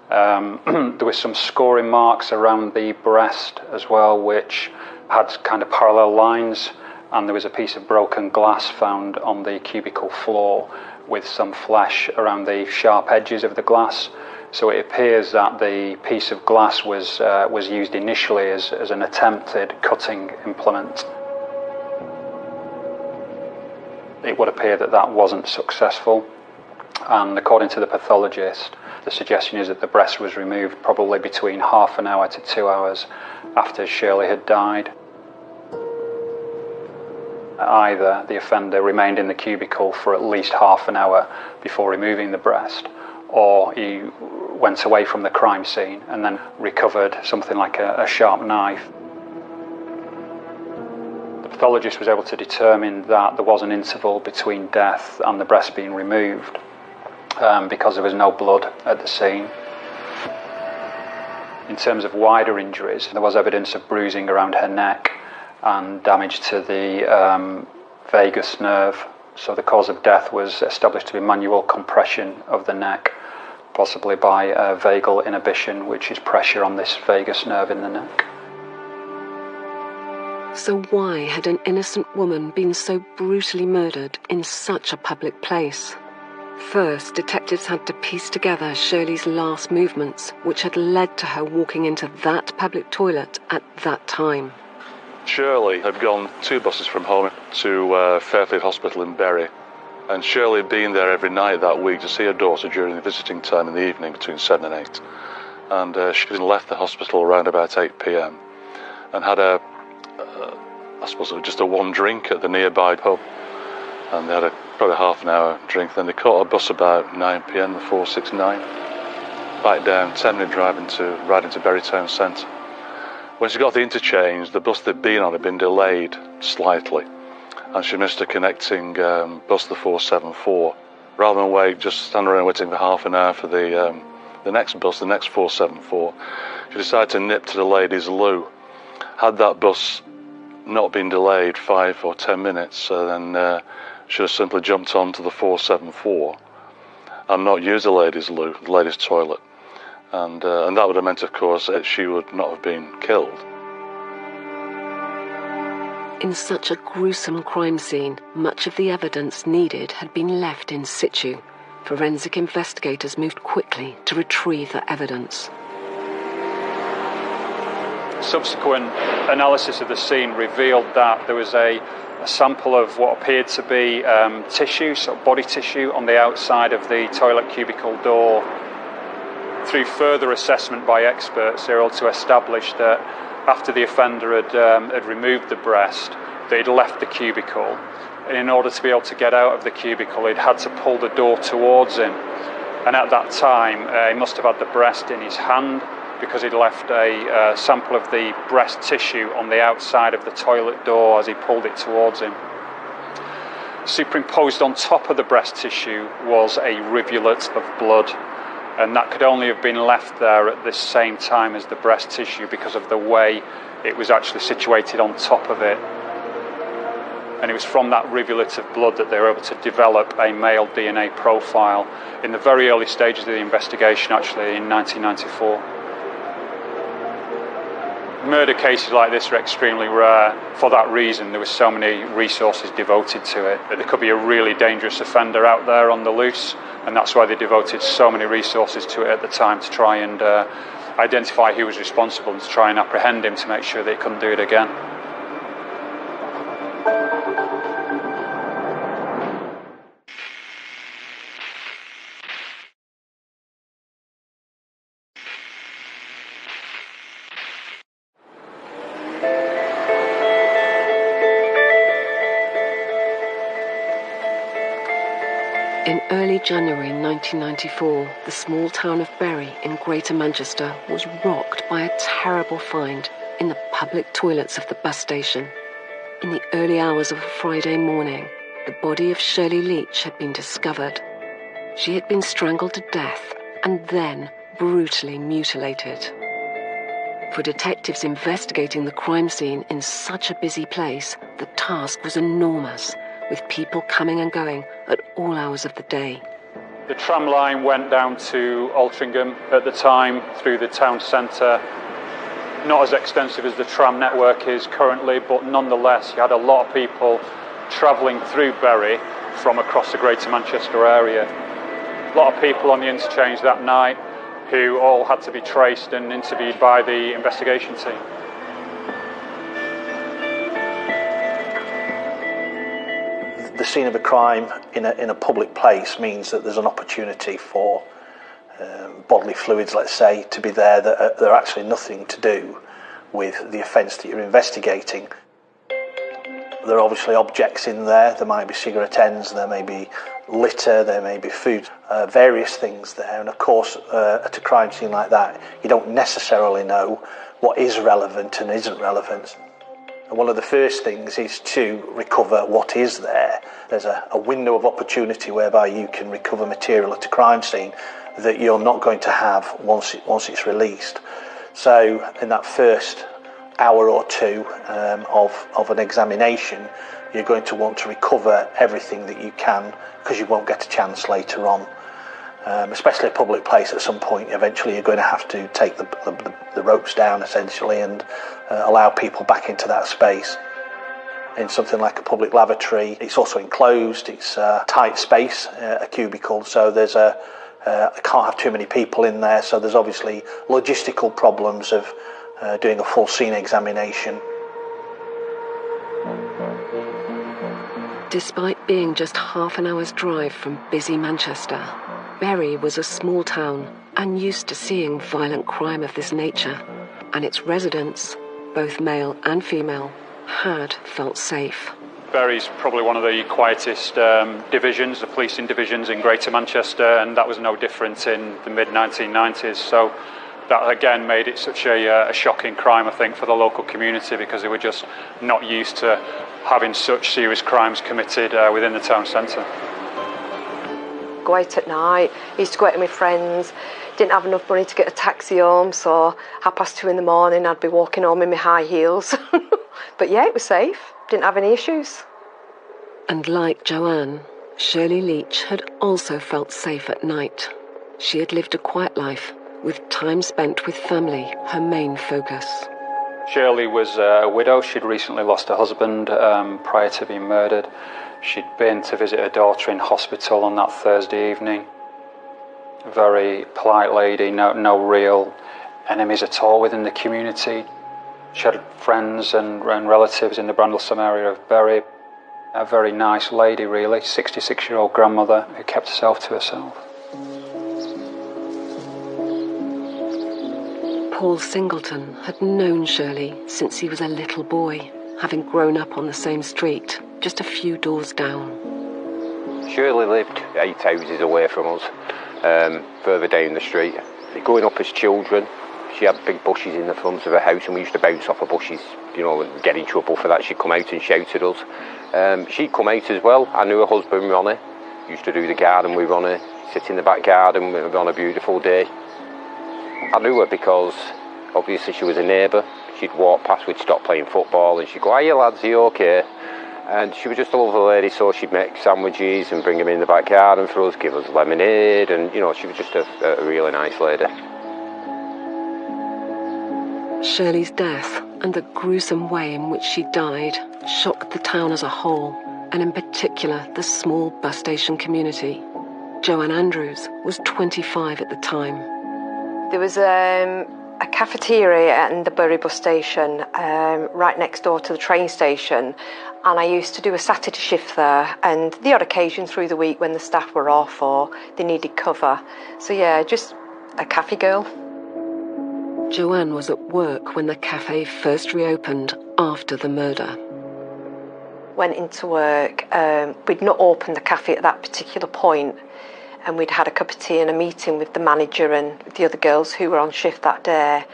There were some scoring marks around the breast as well, which had kind of parallel lines, and there was a piece of broken glass found on the cubicle floor with some flesh around the sharp edges of the glass. So it appears that the piece of glass was used initially as an attempted cutting implement. It would appear that that wasn't successful, and according to the pathologist, the suggestion is that the breast was removed probably between half an hour to 2 hours after Shirley had died. Either the offender remained in the cubicle for at least half an hour before removing the breast, or he went away from the crime scene and then recovered something like a sharp knife. The pathologist was able to determine that there was an interval between death and the breast being removed because there was no blood at the scene. In terms of wider injuries, there was evidence of bruising around her neck and damage to the vagus nerve. So the cause of death was established to be manual compression of the neck, possibly by vagal inhibition, which is pressure on this vagus nerve in the neck. So why had an innocent woman been so brutally murdered in such a public place? First, detectives had to piece together Shirley's last movements, which had led to her walking into that public toilet at that time. Shirley had gone 2 buses from home to Fairfield Hospital in Bury, and Shirley had been there every night that week to see her daughter during the visiting time in the evening between 7 and 8. And she left the hospital around about 8 p.m. and had I suppose it was just a one drink at the nearby pub, and they had probably half an hour drink. Then they caught a bus about 9 p.m, the 469, back down, 10-minute drive right into Bury Town Centre. When she got the interchange, the bus they'd been on had been delayed slightly, and she missed a connecting bus, the 474. Rather than wait, just stand around waiting for half an hour for the next bus, the next 474, she decided to nip to the ladies' loo. Had that bus not been delayed 5 or 10 minutes, then should have simply jumped onto the 474 and not used the ladies' loo, the ladies' toilet. And that would have meant, of course, that she would not have been killed. In such a gruesome crime scene, much of the evidence needed had been left in situ. Forensic investigators moved quickly to retrieve the evidence. Subsequent analysis of the scene revealed that there was a sample of what appeared to be tissue, sort of body tissue, on the outside of the toilet cubicle door. Through further assessment by experts, they were able to establish that after the offender had removed the breast, they'd left the cubicle, and in order to be able to get out of the cubicle, he'd had to pull the door towards him. And at that time, he must have had the breast in his hand, because he'd left a sample of the breast tissue on the outside of the toilet door as he pulled it towards him. Superimposed on top of the breast tissue was a rivulet of blood, and that could only have been left there at the same time as the breast tissue because of the way it was actually situated on top of it. And it was from that rivulet of blood that they were able to develop a male DNA profile in the very early stages of the investigation, actually in 1994. Murder cases like this are extremely rare. For that reason, there were so many resources devoted to it. There could be a really dangerous offender out there on the loose, and that's why they devoted so many resources to it at the time, to try and identify who was responsible and to try and apprehend him to make sure that he couldn't do it again. In early January 1994, the small town of Bury in Greater Manchester was rocked by a terrible find in the public toilets of the bus station. In the early hours of a Friday morning, the body of Shirley Leach had been discovered. She had been strangled to death and then brutally mutilated. For detectives investigating the crime scene in such a busy place, the task was enormous, with people coming and going at all hours of the day. The tram line went down to Altrincham at the time through the town centre. Not as extensive as the tram network is currently, but nonetheless you had a lot of people travelling through Bury from across the Greater Manchester area. A lot of people on the interchange that night who all had to be traced and interviewed by the investigation team. The scene of a crime in a public place means that there's an opportunity for bodily fluids, let's say, to be there that are actually nothing to do with the offence that you're investigating. There are obviously objects in there. There might be cigarette ends, there may be litter, there may be food, various things there. And of course, at a crime scene like that, you don't necessarily know what is relevant and isn't relevant. And one of the first things is to recover what is there. There's a window of opportunity whereby you can recover material at a crime scene that you're not going to have once it's released. So in that first hour or two of an examination, you're going to want to recover everything that you can, because you won't get a chance later on. Especially a public place, at some point eventually you're going to have to take the ropes down essentially and allow people back into that space. In something like a public lavatory, it's also enclosed, it's a tight space, a cubicle, so there's can't have too many people in there, so there's obviously logistical problems of doing a full scene examination. Despite being just half an hour's drive from busy Manchester, Bury was a small town and used to seeing violent crime of this nature, and its residents, both male and female, had felt safe. Bury's probably one of the quietest divisions, the policing divisions in Greater Manchester, and that was no different in the mid-1990s. So that again made it such a shocking crime, I think, for the local community, because they were just not used to having such serious crimes committed within the town centre. Go out at night, used to go out with my friends, didn't have enough money to get a taxi home, so 2:30 in the morning I'd be walking home in my high heels. But yeah, it was safe, didn't have any issues. And like Joanne, Shirley Leach had also felt safe at night. She had lived a quiet life, with time spent with family her main focus. Shirley was a widow. She'd recently lost her husband prior to being murdered. She'd been to visit her daughter in hospital on that Thursday evening. Very polite lady, no real enemies at all within the community. She had friends and relatives in the Brandlesham area of Bury. A very nice lady, really, 66-year-old grandmother who kept herself to herself. Paul Singleton had known Shirley since he was a little boy, having grown up on the same street, just a few doors down. Shirley lived 8 houses away from us, further down the street. Growing up as children, she had big bushes in the front of her house, and we used to bounce off her bushes, you know, and get in trouble for that. She'd come out and shout at us. She'd come out as well. I knew her husband, Ronnie, used to do the garden with Ronnie. sit in the back garden on a beautiful day. I knew her because obviously she was a neighbour. She'd walk past, we'd stop playing football, and she'd go, "Hiya lads, are you okay?" And she was just a lovely lady, so she'd make sandwiches and bring them in the back garden for us, give us lemonade, and you know, she was just a really nice lady. Shirley's death and the gruesome way in which she died shocked the town as a whole, and in particular the small bus station community. Joanne Andrews was 25 at the time. There was a cafeteria in the Bury bus station right next door to the train station, and I used to do a Saturday shift there, and the odd occasion through the week when the staff were off or they needed cover. So yeah, just a cafe girl. Joanne was at work when the cafe first reopened after the murder. Went into work. We'd not opened the cafe at that particular point, and we'd had a cup of tea and a meeting with the manager and the other girls who were on shift that day.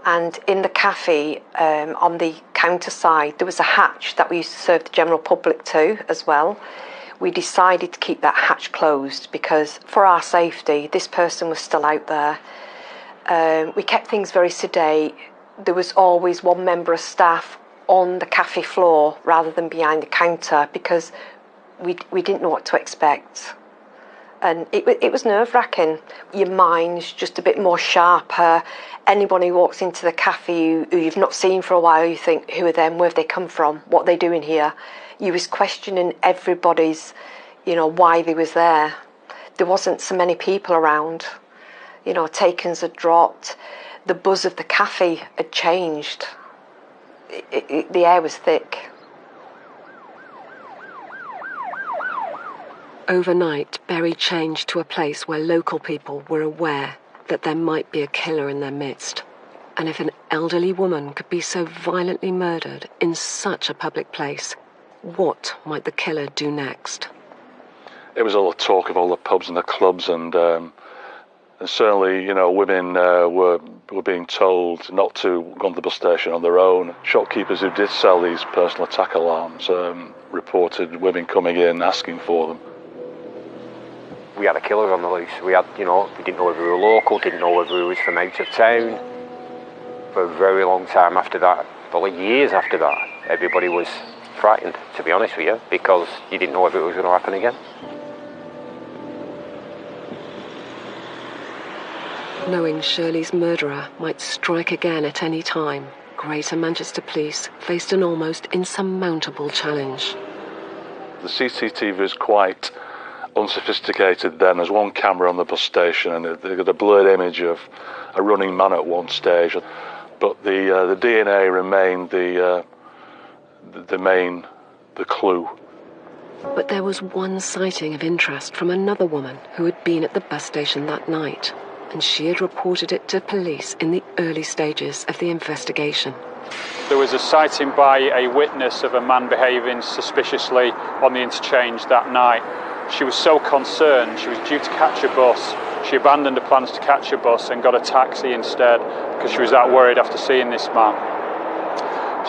And in the cafe, on the counter side, there was a hatch that we used to serve the general public to as well. We decided to keep that hatch closed because for our safety, this person was still out there. We kept things very sedate. There was always one member of staff on the cafe floor rather than behind the counter because we didn't know what to expect. And it was nerve-wracking. Your mind's just a bit more sharper. Anyone who walks into the cafe who you've not seen for a while, you think, who are them? Where have they come from? What are they doing here? You was questioning everybody's, why they was there. There wasn't so many people around. Takens had dropped. The buzz of the cafe had changed. The air was thick. Overnight, Bury changed to a place where local people were aware that there might be a killer in their midst. And if an elderly woman could be so violently murdered in such a public place, what might the killer do next? It was all the talk of all the pubs and the clubs, and certainly, women were being told not to go on the bus station on their own. Shopkeepers who did sell these personal attack alarms reported women coming in asking for them. We had a killer on the loose. We didn't know whether we were local, didn't know whether we was from out of town. For a very long time after that, probably years after that, everybody was frightened, to be honest with you, because you didn't know if it was going to happen again. Knowing Shirley's murderer might strike again at any time, Greater Manchester Police faced an almost insurmountable challenge. The CCTV is quite unsophisticated then. There's one camera on the bus station and they got a blurred image of a running man at one stage, but the DNA remained the clue. But there was one sighting of interest from another woman who had been at the bus station that night, and she had reported it to police in the early stages of the investigation. There was a sighting by a witness of a man behaving suspiciously on the interchange that night. She was so concerned, she was due to catch a bus. She abandoned her plans to catch a bus and got a taxi instead because she was that worried after seeing this man.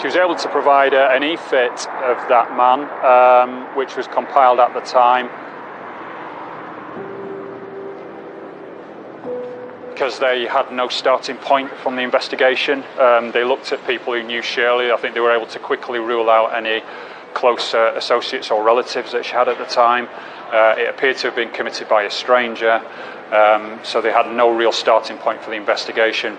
She was able to provide an e-fit of that man, which was compiled at the time. Because they had no starting point from the investigation. They looked at people who knew Shirley. I think they were able to quickly rule out any close associates or relatives that she had at the time. It appeared to have been committed by a stranger, so they had no real starting point for the investigation.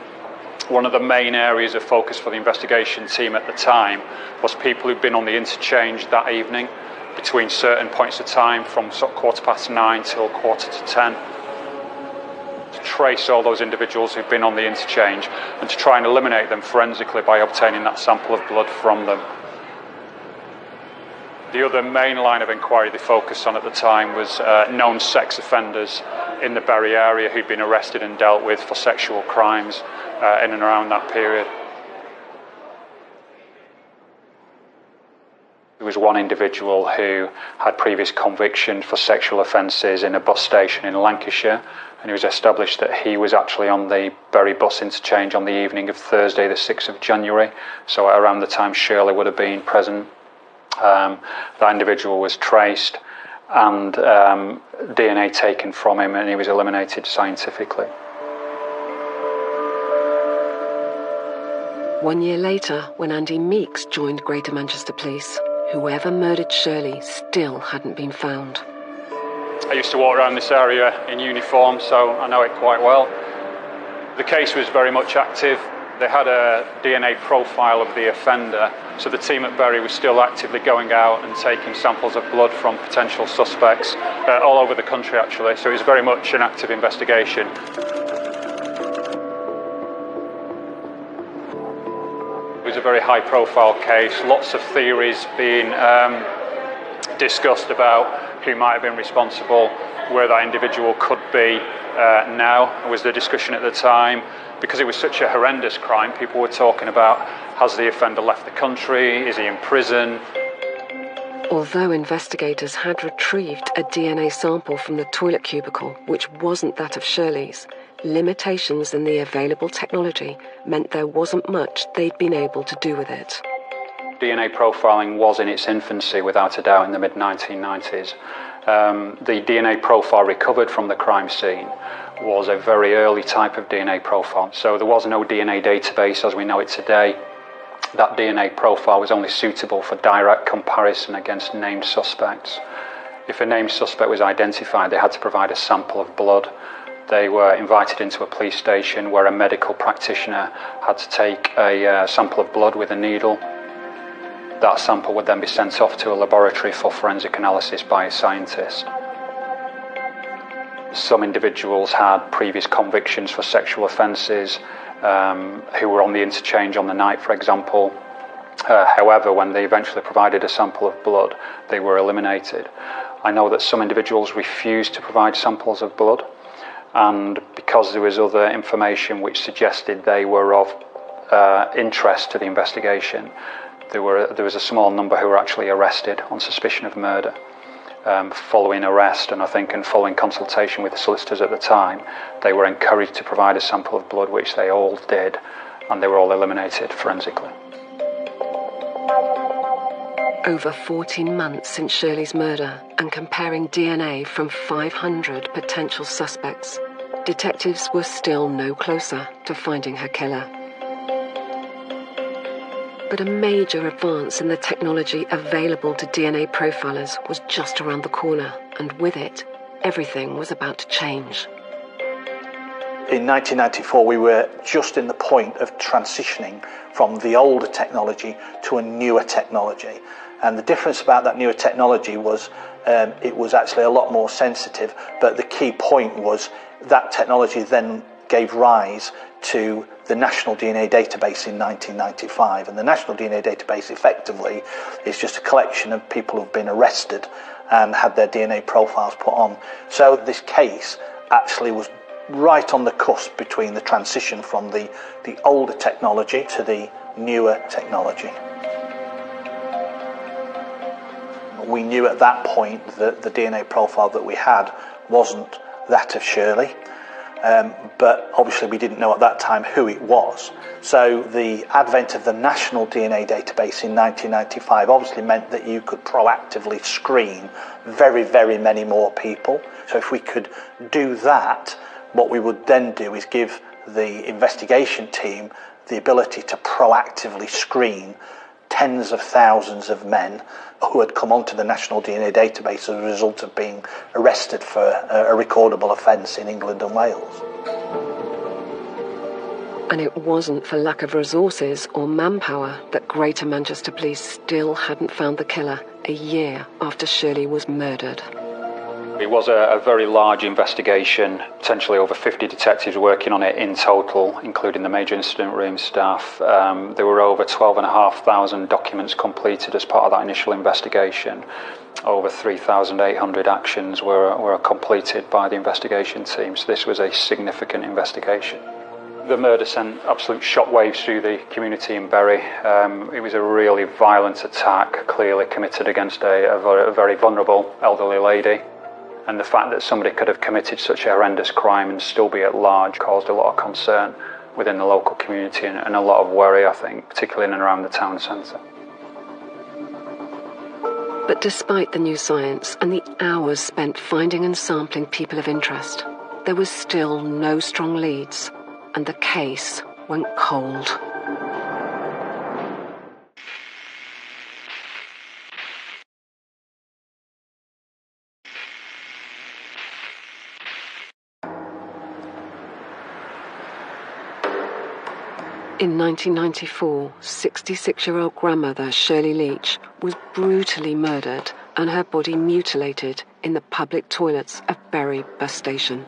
One of the main areas of focus for the investigation team at the time was people who'd been on the interchange that evening between certain points of time from sort of 9:15 till 10:15. To trace all those individuals who've been on the interchange and to try and eliminate them forensically by obtaining that sample of blood from them. The other main line of inquiry they focused on at the time was known sex offenders in the Bury area who'd been arrested and dealt with for sexual crimes in and around that period. There was one individual who had previous conviction for sexual offences in a bus station in Lancashire, and it was established that he was actually on the Bury bus interchange on the evening of Thursday the 6th of January, so around the time Shirley would have been present. That individual was traced, and DNA taken from him, and he was eliminated scientifically. 1 year later, when Andy Meeks joined Greater Manchester Police, whoever murdered Shirley still hadn't been found. I used to walk around this area in uniform, so I know it quite well. The case was very much active. They had a DNA profile of the offender, so the team at Bury was still actively going out and taking samples of blood from potential suspects all over the country, actually, so it was very much an active investigation. It was a very high-profile case, lots of theories being discussed about who might have been responsible, where that individual could be now, was the discussion at the time. Because it was such a horrendous crime, people were talking about, has the offender left the country, is he in prison? Although investigators had retrieved a DNA sample from the toilet cubicle, which wasn't that of Shirley's, limitations in the available technology meant there wasn't much they'd been able to do with it. DNA profiling was in its infancy, without a doubt, in the mid-1990s. The DNA profile recovered from the crime scene was a very early type of DNA profile, so there was no DNA database as we know it today. That DNA profile was only suitable for direct comparison against named suspects. If a named suspect was identified, they had to provide a sample of blood. They were invited into a police station where a medical practitioner had to take a sample of blood with a needle. That sample would then be sent off to a laboratory for forensic analysis by a scientist. Some individuals had previous convictions for sexual offences, who were on the interchange on the night, for example. However, when they eventually provided a sample of blood, they were eliminated. I know that some individuals refused to provide samples of blood, and because there was other information which suggested they were of interest to the investigation, there was a small number who were actually arrested on suspicion of murder. Following arrest, and I think in following consultation with the solicitors at the time, they were encouraged to provide a sample of blood, which they all did, and they were all eliminated forensically. Over 14 months since Shirley's murder, and comparing DNA from 500 potential suspects, detectives were still no closer to finding her killer. But a major advance in the technology available to DNA profilers was just around the corner, and with it, everything was about to change. In 1994, we were just in the point of transitioning from the older technology to a newer technology. And the difference about that newer technology was it was actually a lot more sensitive, but the key point was that technology then gave rise to the National DNA Database in 1995. And the National DNA Database effectively is just a collection of people who've been arrested and had their DNA profiles put on. So this case actually was right on the cusp between the transition from the older technology to the newer technology. We knew at that point that the DNA profile that we had wasn't that of Shirley. But obviously we didn't know at that time who it was. So the advent of the National DNA Database in 1995 obviously meant that you could proactively screen very, very many more people. So if we could do that, what we would then do is give the investigation team the ability to proactively screen tens of thousands of men who had come onto the National DNA Database as a result of being arrested for a recordable offence in England and Wales. And it wasn't for lack of resources or manpower that Greater Manchester Police still hadn't found the killer a year after Shirley was murdered. It was a very large investigation, potentially over 50 detectives working on it in total, including the major incident room staff. There were over 12,500 documents completed as part of that initial investigation. Over 3,800 actions were completed by the investigation team, so this was a significant investigation. The murder sent absolute shockwaves through the community in Bury. It was a really violent attack, clearly committed against a very vulnerable elderly lady. And the fact that somebody could have committed such a horrendous crime and still be at large caused a lot of concern within the local community and a lot of worry, I think, particularly in and around the town centre. But despite the new science and the hours spent finding and sampling people of interest, there was still no strong leads, and the case went cold. In 1994, 66-year-old grandmother Shirley Leach was brutally murdered and her body mutilated in the public toilets of Bury bus station.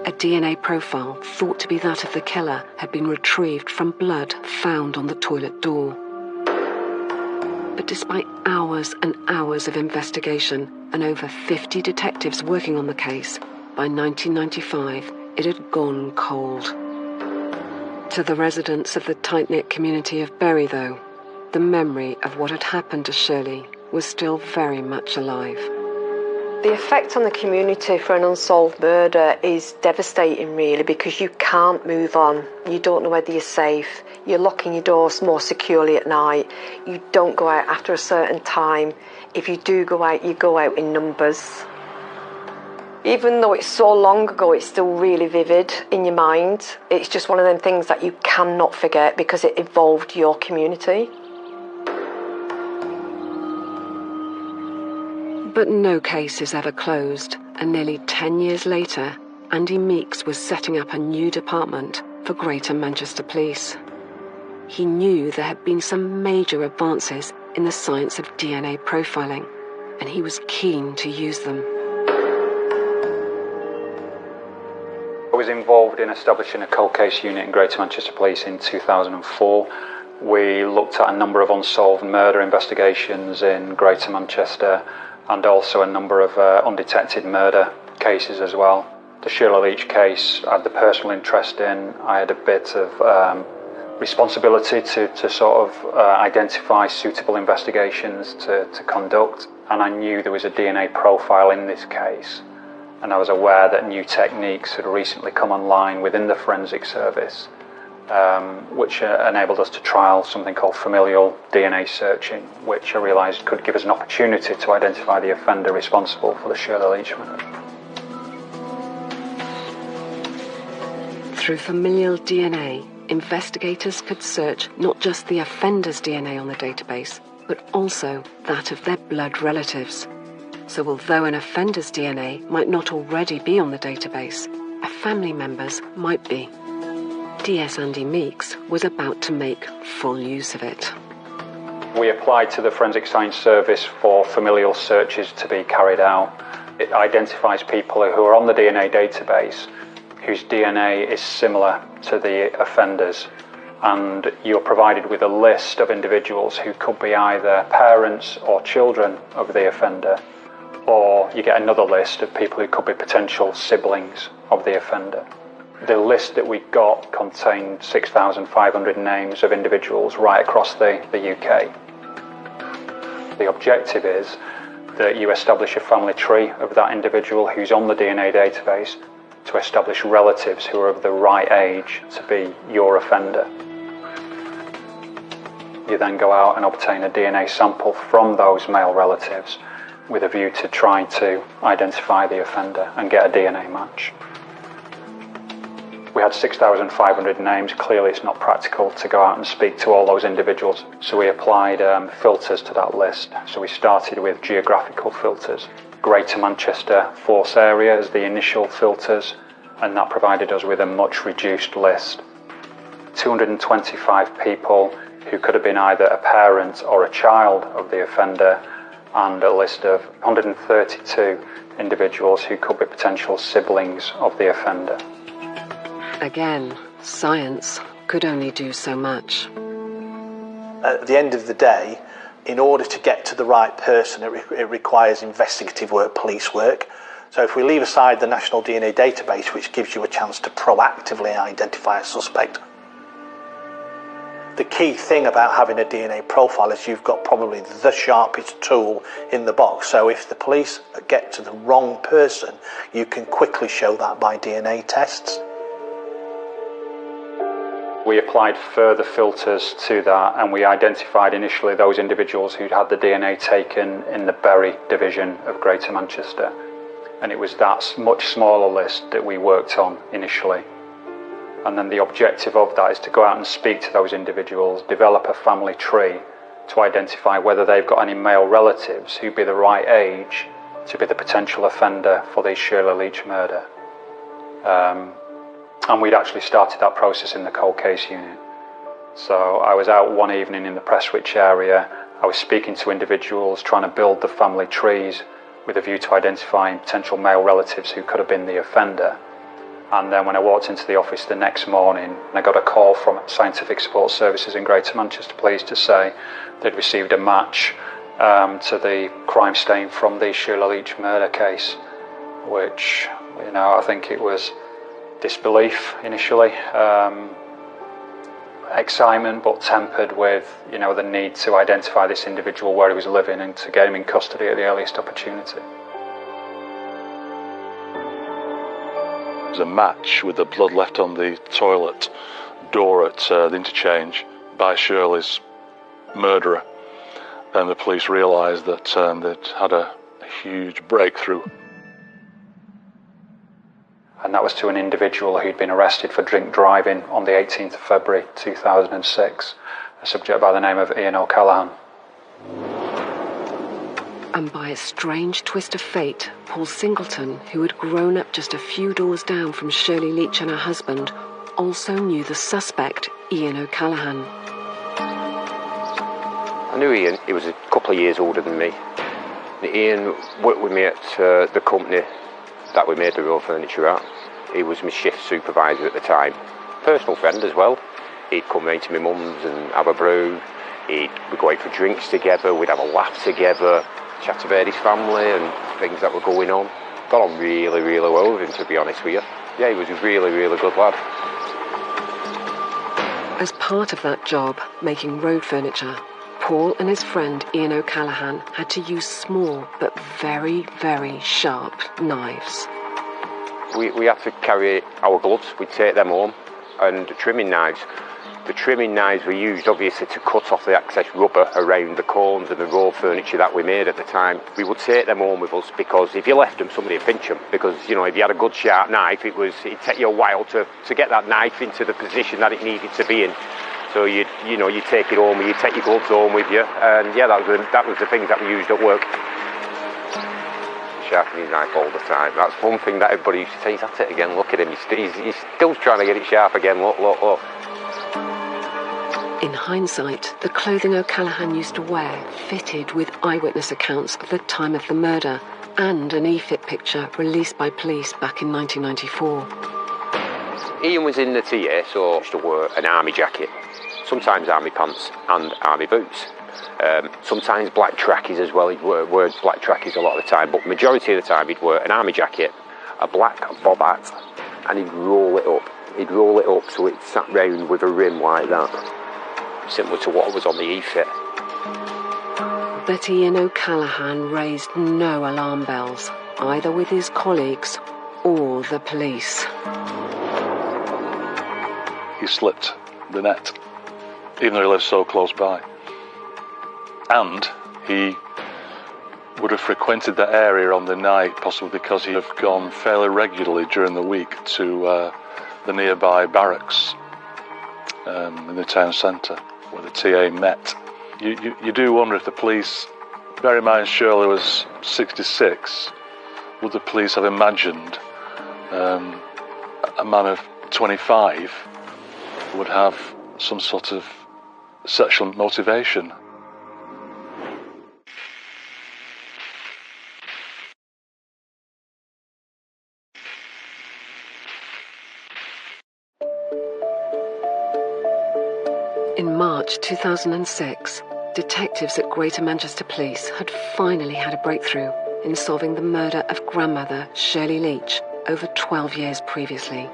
A DNA profile thought to be that of the killer had been retrieved from blood found on the toilet door. But despite hours and hours of investigation and over 50 detectives working on the case, by 1995 it had gone cold. To the residents of the tight-knit community of Bury, though, the memory of what had happened to Shirley was still very much alive. The effect on the community for an unsolved murder is devastating, really, because you can't move on. You don't know whether you're safe. You're locking your doors more securely at night. You don't go out after a certain time. If you do go out, you go out in numbers. Even though it's so long ago, it's still really vivid in your mind. It's just one of them things that you cannot forget because it involved your community. But no case is ever closed, and nearly 10 years later, Andy Meeks was setting up a new department for Greater Manchester Police. He knew there had been some major advances in the science of DNA profiling, and he was keen to use them. I was involved in establishing a cold case unit in Greater Manchester Police in 2004. We looked at a number of unsolved murder investigations in Greater Manchester and also a number of undetected murder cases as well. The Shirley Leach case I had the personal interest in. I had a bit of responsibility to sort of identify suitable investigations to conduct, and I knew there was a DNA profile in this case. And I was aware that new techniques had recently come online within the forensic service, which enabled us to trial something called familial DNA searching, which I realised could give us an opportunity to identify the offender responsible for the Shirley Leach murder. Through familial DNA, investigators could search not just the offender's DNA on the database, but also that of their blood relatives. So although an offender's DNA might not already be on the database, a family member's might be. DS Andy Meeks was about to make full use of it. We applied to the Forensic Science Service for familial searches to be carried out. It identifies people who are on the DNA database whose DNA is similar to the offenders, and you're provided with a list of individuals who could be either parents or children of the offender, or you get another list of people who could be potential siblings of the offender. The list that we got contained 6,500 names of individuals right across the UK. The objective is that you establish a family tree of that individual who's on the DNA database to establish relatives who are of the right age to be your offender. You then go out and obtain a DNA sample from those male relatives with a view to trying to identify the offender and get a DNA match. We had 6,500 names. Clearly it's not practical to go out and speak to all those individuals, so we applied filters to that list. So we started with geographical filters. Greater Manchester Force area as the initial filters, and that provided us with a much reduced list. 225 people who could have been either a parent or a child of the offender, and a list of 132 individuals who could be potential siblings of the offender. Again, science could only do so much. At the end of the day, in order to get to the right person, it requires investigative work, police work. So if we leave aside the National DNA Database, which gives you a chance to proactively identify a suspect, the key thing about having a DNA profile is you've got probably the sharpest tool in the box. So if the police get to the wrong person, you can quickly show that by DNA tests. We applied further filters to that, and we identified initially those individuals who'd had the DNA taken in the Bury division of Greater Manchester. And it was that much smaller list that we worked on initially. And then the objective of that is to go out and speak to those individuals, develop a family tree to identify whether they've got any male relatives who'd be the right age to be the potential offender for the Shirley Leach murder. And we'd actually started that process in the cold case unit. So I was out one evening in the Prestwich area. I was speaking to individuals, trying to build the family trees with a view to identifying potential male relatives who could have been the offender. And then when I walked into the office the next morning, I got a call from Scientific Support Services in Greater Manchester Police to say they'd received a match to the crime stain from the Shirley Leach murder case, which, I think it was disbelief initially, excitement, but tempered with, the need to identify this individual, where he was living, and to get him in custody at the earliest opportunity. There's a match with the blood left on the toilet door at the interchange by Shirley's murderer, and the police realised that they'd had a huge breakthrough. And that was to an individual who'd been arrested for drink driving on the 18th of February 2006, a subject by the name of Ian O'Callaghan. And by a strange twist of fate, Paul Singleton, who had grown up just a few doors down from Shirley Leach and her husband, also knew the suspect, Ian O'Callaghan. I knew Ian. He was a couple of years older than me. Ian worked with me at the company that we made the raw furniture at. He was my shift supervisor at the time. Personal friend as well. He'd come round to my mum's and have a brew. We'd go out for drinks together, we'd have a laugh together, chat about his family and things that were going on. Got on really, really well with him, to be honest with you. Yeah, he was a really, really good lad. As part of that job, making road furniture, Paul and his friend Ian O'Callaghan had to use small but very, very sharp knives. We had to carry our gloves, we'd take them home, and the trimming knives. The trimming knives were used obviously to cut off the excess rubber around the corns and the raw furniture that we made at the time. We would take them home with us because if you left them, somebody would pinch them. Because, if you had a good sharp knife, it'd take you a while to get that knife into the position that it needed to be in. So you'd take it home, you'd take your gloves home with you, and yeah, that was the things that we used at work. Sharpening his knife all the time. That's one thing that everybody used to say. He's at it again. Look at him. He's still trying to get it sharp again. Look. In hindsight, the clothing O'Callaghan used to wear fitted with eyewitness accounts of the time of the murder and an e-fit picture released by police back in 1994. Ian was in the TA, so he used to wear an army jacket. Sometimes army pants and army boots. Sometimes black trackies as well. He'd wear black trackies a lot of the time, but majority of the time he'd wear an army jacket, a black bob hat, and he'd roll it up. He'd roll it up so it sat round with a rim like that, similar to what was on the e-fit. But Ian O'Callaghan raised no alarm bells, either with his colleagues or the police. He slipped the net, even though he lived so close by. And he would have frequented that area on the night, possibly because he'd have gone fairly regularly during the week to the nearby barracks in the town centre where the TA met. You do wonder if the police, bear in mind Shirley was 66, would the police have imagined a man of 25 would have some sort of sexual motivation? In March 2006, detectives at Greater Manchester Police had finally had a breakthrough in solving the murder of grandmother Shirley Leach over 12 years previously.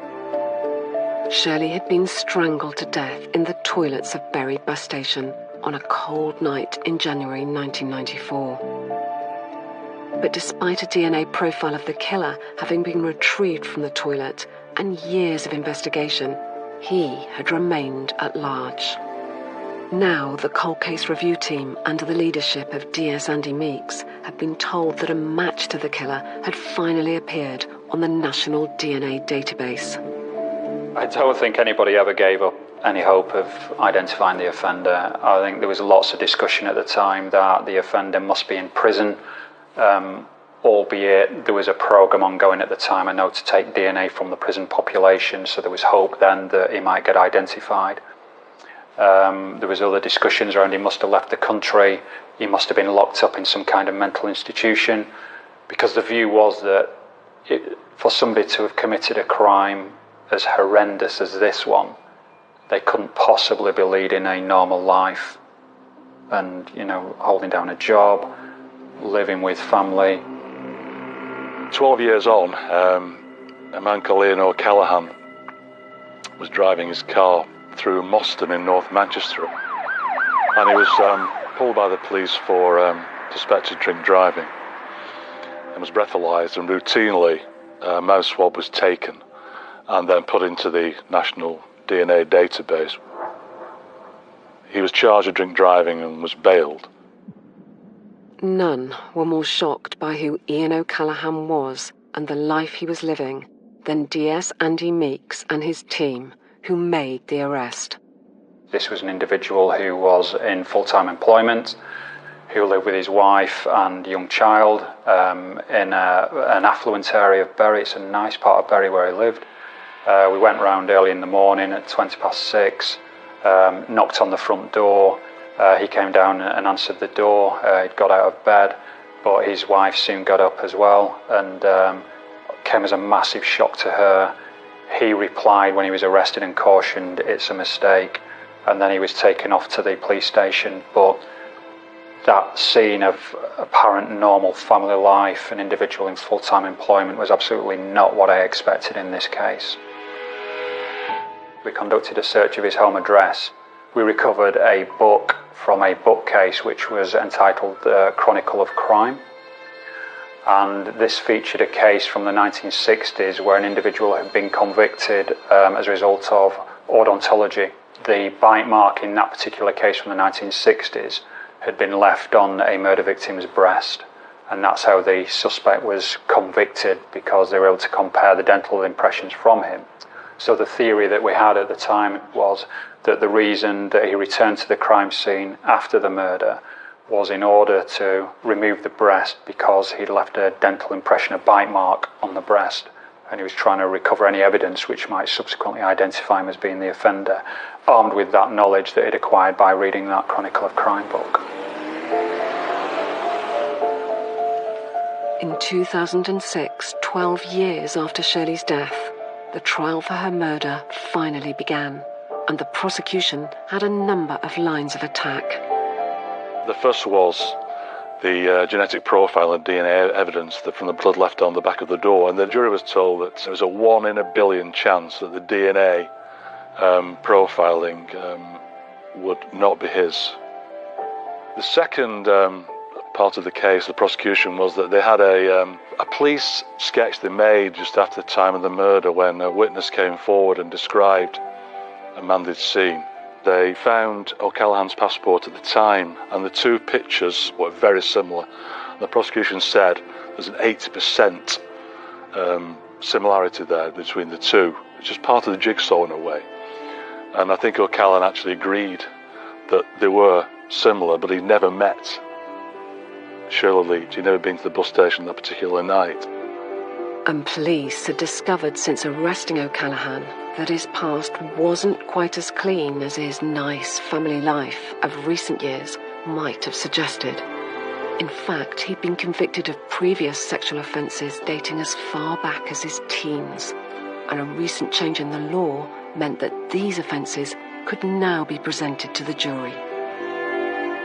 Shirley had been strangled to death in the toilets of Bury bus station on a cold night in January 1994. But despite a DNA profile of the killer having been retrieved from the toilet and years of investigation, he had remained at large. Now the cold case review team, under the leadership of DS Andy Meeks, had been told that a match to the killer had finally appeared on the National DNA Database. I don't think anybody ever gave up any hope of identifying the offender. I think there was lots of discussion at the time that the offender must be in prison, albeit there was a programme ongoing at the time, I know, to take DNA from the prison population, so there was hope then that he might get identified. There was other discussions around he must have left the country, he must have been locked up in some kind of mental institution, because the view was that for somebody to have committed a crime as horrendous as this one, they couldn't possibly be leading a normal life and, holding down a job, living with family. 12 years on, a man called Ian O'Callaghan was driving his car through Moston in North Manchester, and he was pulled by the police for suspected drink driving and was breathalyzed, and routinely a mouth swab was taken and then put into the National DNA Database. He was charged with drink driving and was bailed. None were more shocked by who Ian O'Callaghan was and the life he was living than DS Andy Meeks and his team, who made the arrest. This was an individual who was in full-time employment, who lived with his wife and young child in an affluent area of Bury. It's a nice part of Bury where he lived. We went round early in the morning at 6:20, knocked on the front door. He came down and answered the door. He'd got out of bed, but his wife soon got up as well, and came as a massive shock to her. He replied when he was arrested and cautioned, "It's a mistake," and then he was taken off to the police station. But that scene of apparent normal family life, an individual in full-time employment, was absolutely not what I expected in this case. We conducted a search of his home address. We recovered a book from a bookcase which was entitled Chronicle of Crime. And this featured a case from the 1960s where an individual had been convicted as a result of odontology. The bite mark in that particular case from the 1960s had been left on a murder victim's breast, and that's how the suspect was convicted, because they were able to compare the dental impressions from him. So the theory that we had at the time was that the reason that he returned to the crime scene after the murder was in order to remove the breast, because he'd left a dental impression, a bite mark on the breast, and he was trying to recover any evidence which might subsequently identify him as being the offender, armed with that knowledge that he'd acquired by reading that Chronicle of Crime book. In 2006, 12 years after Shirley's death, the trial for her murder finally began, and the prosecution had a number of lines of attack. The first was the genetic profile and DNA evidence from the blood left on the back of the door, and the jury was told that there was a 1 in a billion chance that the DNA profiling would not be his. The second part of the case, the prosecution, was that they had a police sketch they made just after the time of the murder, when a witness came forward and described a man they'd seen. They found O'Callaghan's passport at the time, and the two pictures were very similar. The prosecution said there's an 80% similarity there between the two. It's just part of the jigsaw in a way. And I think O'Callaghan actually agreed that they were similar, but he'd never met Shirley Leach. He'd never been to the bus station that particular night. And police had discovered since arresting O'Callaghan that his past wasn't quite as clean as his nice family life of recent years might have suggested. In fact, he'd been convicted of previous sexual offences dating as far back as his teens, and a recent change in the law meant that these offences could now be presented to the jury.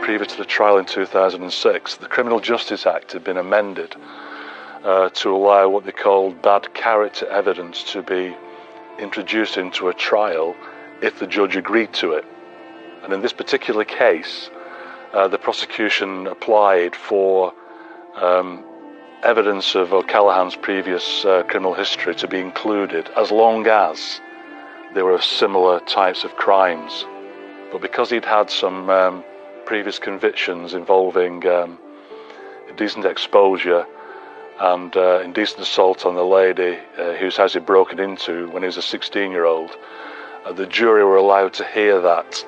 Previous to the trial in 2006, the Criminal Justice Act had been amended to allow what they called bad character evidence to be introduced into a trial if the judge agreed to it. And in this particular case, the prosecution applied for evidence of O'Callaghan's previous criminal history to be included, as long as they were similar types of crimes. But because he'd had some previous convictions involving indecent exposure and indecent assault on the lady whose house he'd broken into when he was a 16-year-old, the jury were allowed to hear that.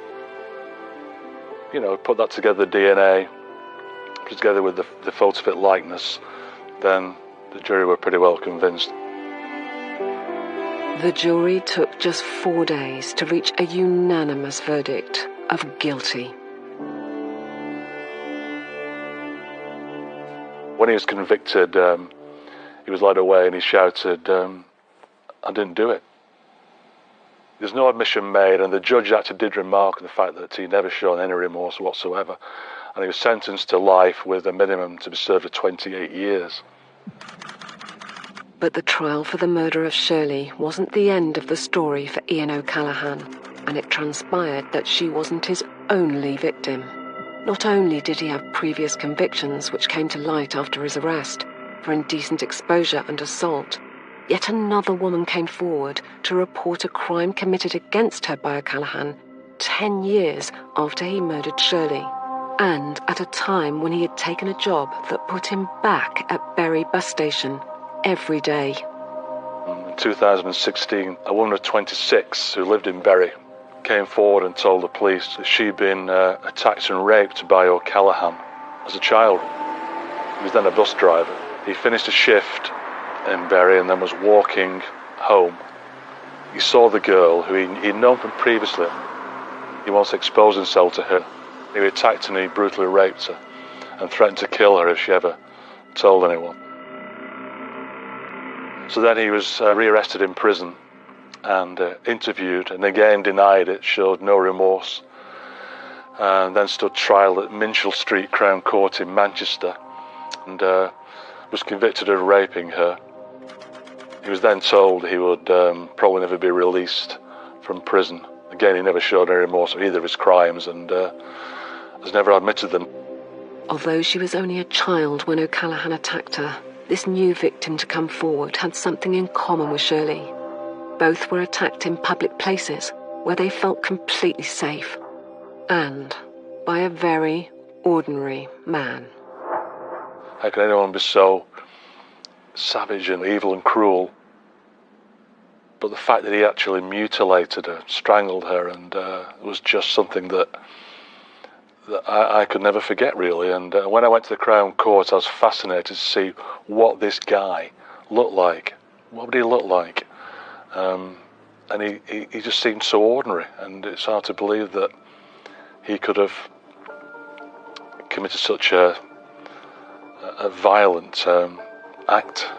You know, put that together, the DNA, put it together with the photo-fit likeness, then the jury were pretty well convinced. The jury took just 4 days to reach a unanimous verdict of guilty. When he was convicted, he was led away and he shouted, "I didn't do it." There's no admission made, and the judge actually did remark on the fact that he never shown any remorse whatsoever, and he was sentenced to life with a minimum to be served of 28 years. But the trial for the murder of Shirley wasn't the end of the story for Ian O'Callaghan, and it transpired that she wasn't his only victim. Not only did he have previous convictions which came to light after his arrest for indecent exposure and assault, yet another woman came forward to report a crime committed against her by O'Callaghan 10 years after he murdered Shirley, and at a time when he had taken a job that put him back at Bury bus station every day. In 2016, a woman of 26 who lived in Bury came forward and told the police that she'd been attacked and raped by O'Callaghan as a child. He was then a bus driver. He finished a shift in Bury and then was walking home. He saw the girl who he'd known from previously. He once exposed himself to her. He attacked and he brutally raped her and threatened to kill her if she ever told anyone. So then he was rearrested in prison and interviewed, and again denied it, showed no remorse, and then stood trial at Minchell Street Crown Court in Manchester and was convicted of raping her. He was then told he would probably never be released from prison. Again, he never showed any remorse for either of his crimes and has never admitted them. Although she was only a child when O'Callaghan attacked her, this new victim to come forward had something in common with Shirley. Both were attacked in public places where they felt completely safe, and by a very ordinary man. How can anyone be so savage and evil and cruel? But the fact that he actually mutilated her, strangled her, and was just something that I could never forget, really. And when I went to the Crown Court, I was fascinated to see what this guy looked like. What would he look like? And he just seemed so ordinary, and it's hard to believe that he could have committed such a violent act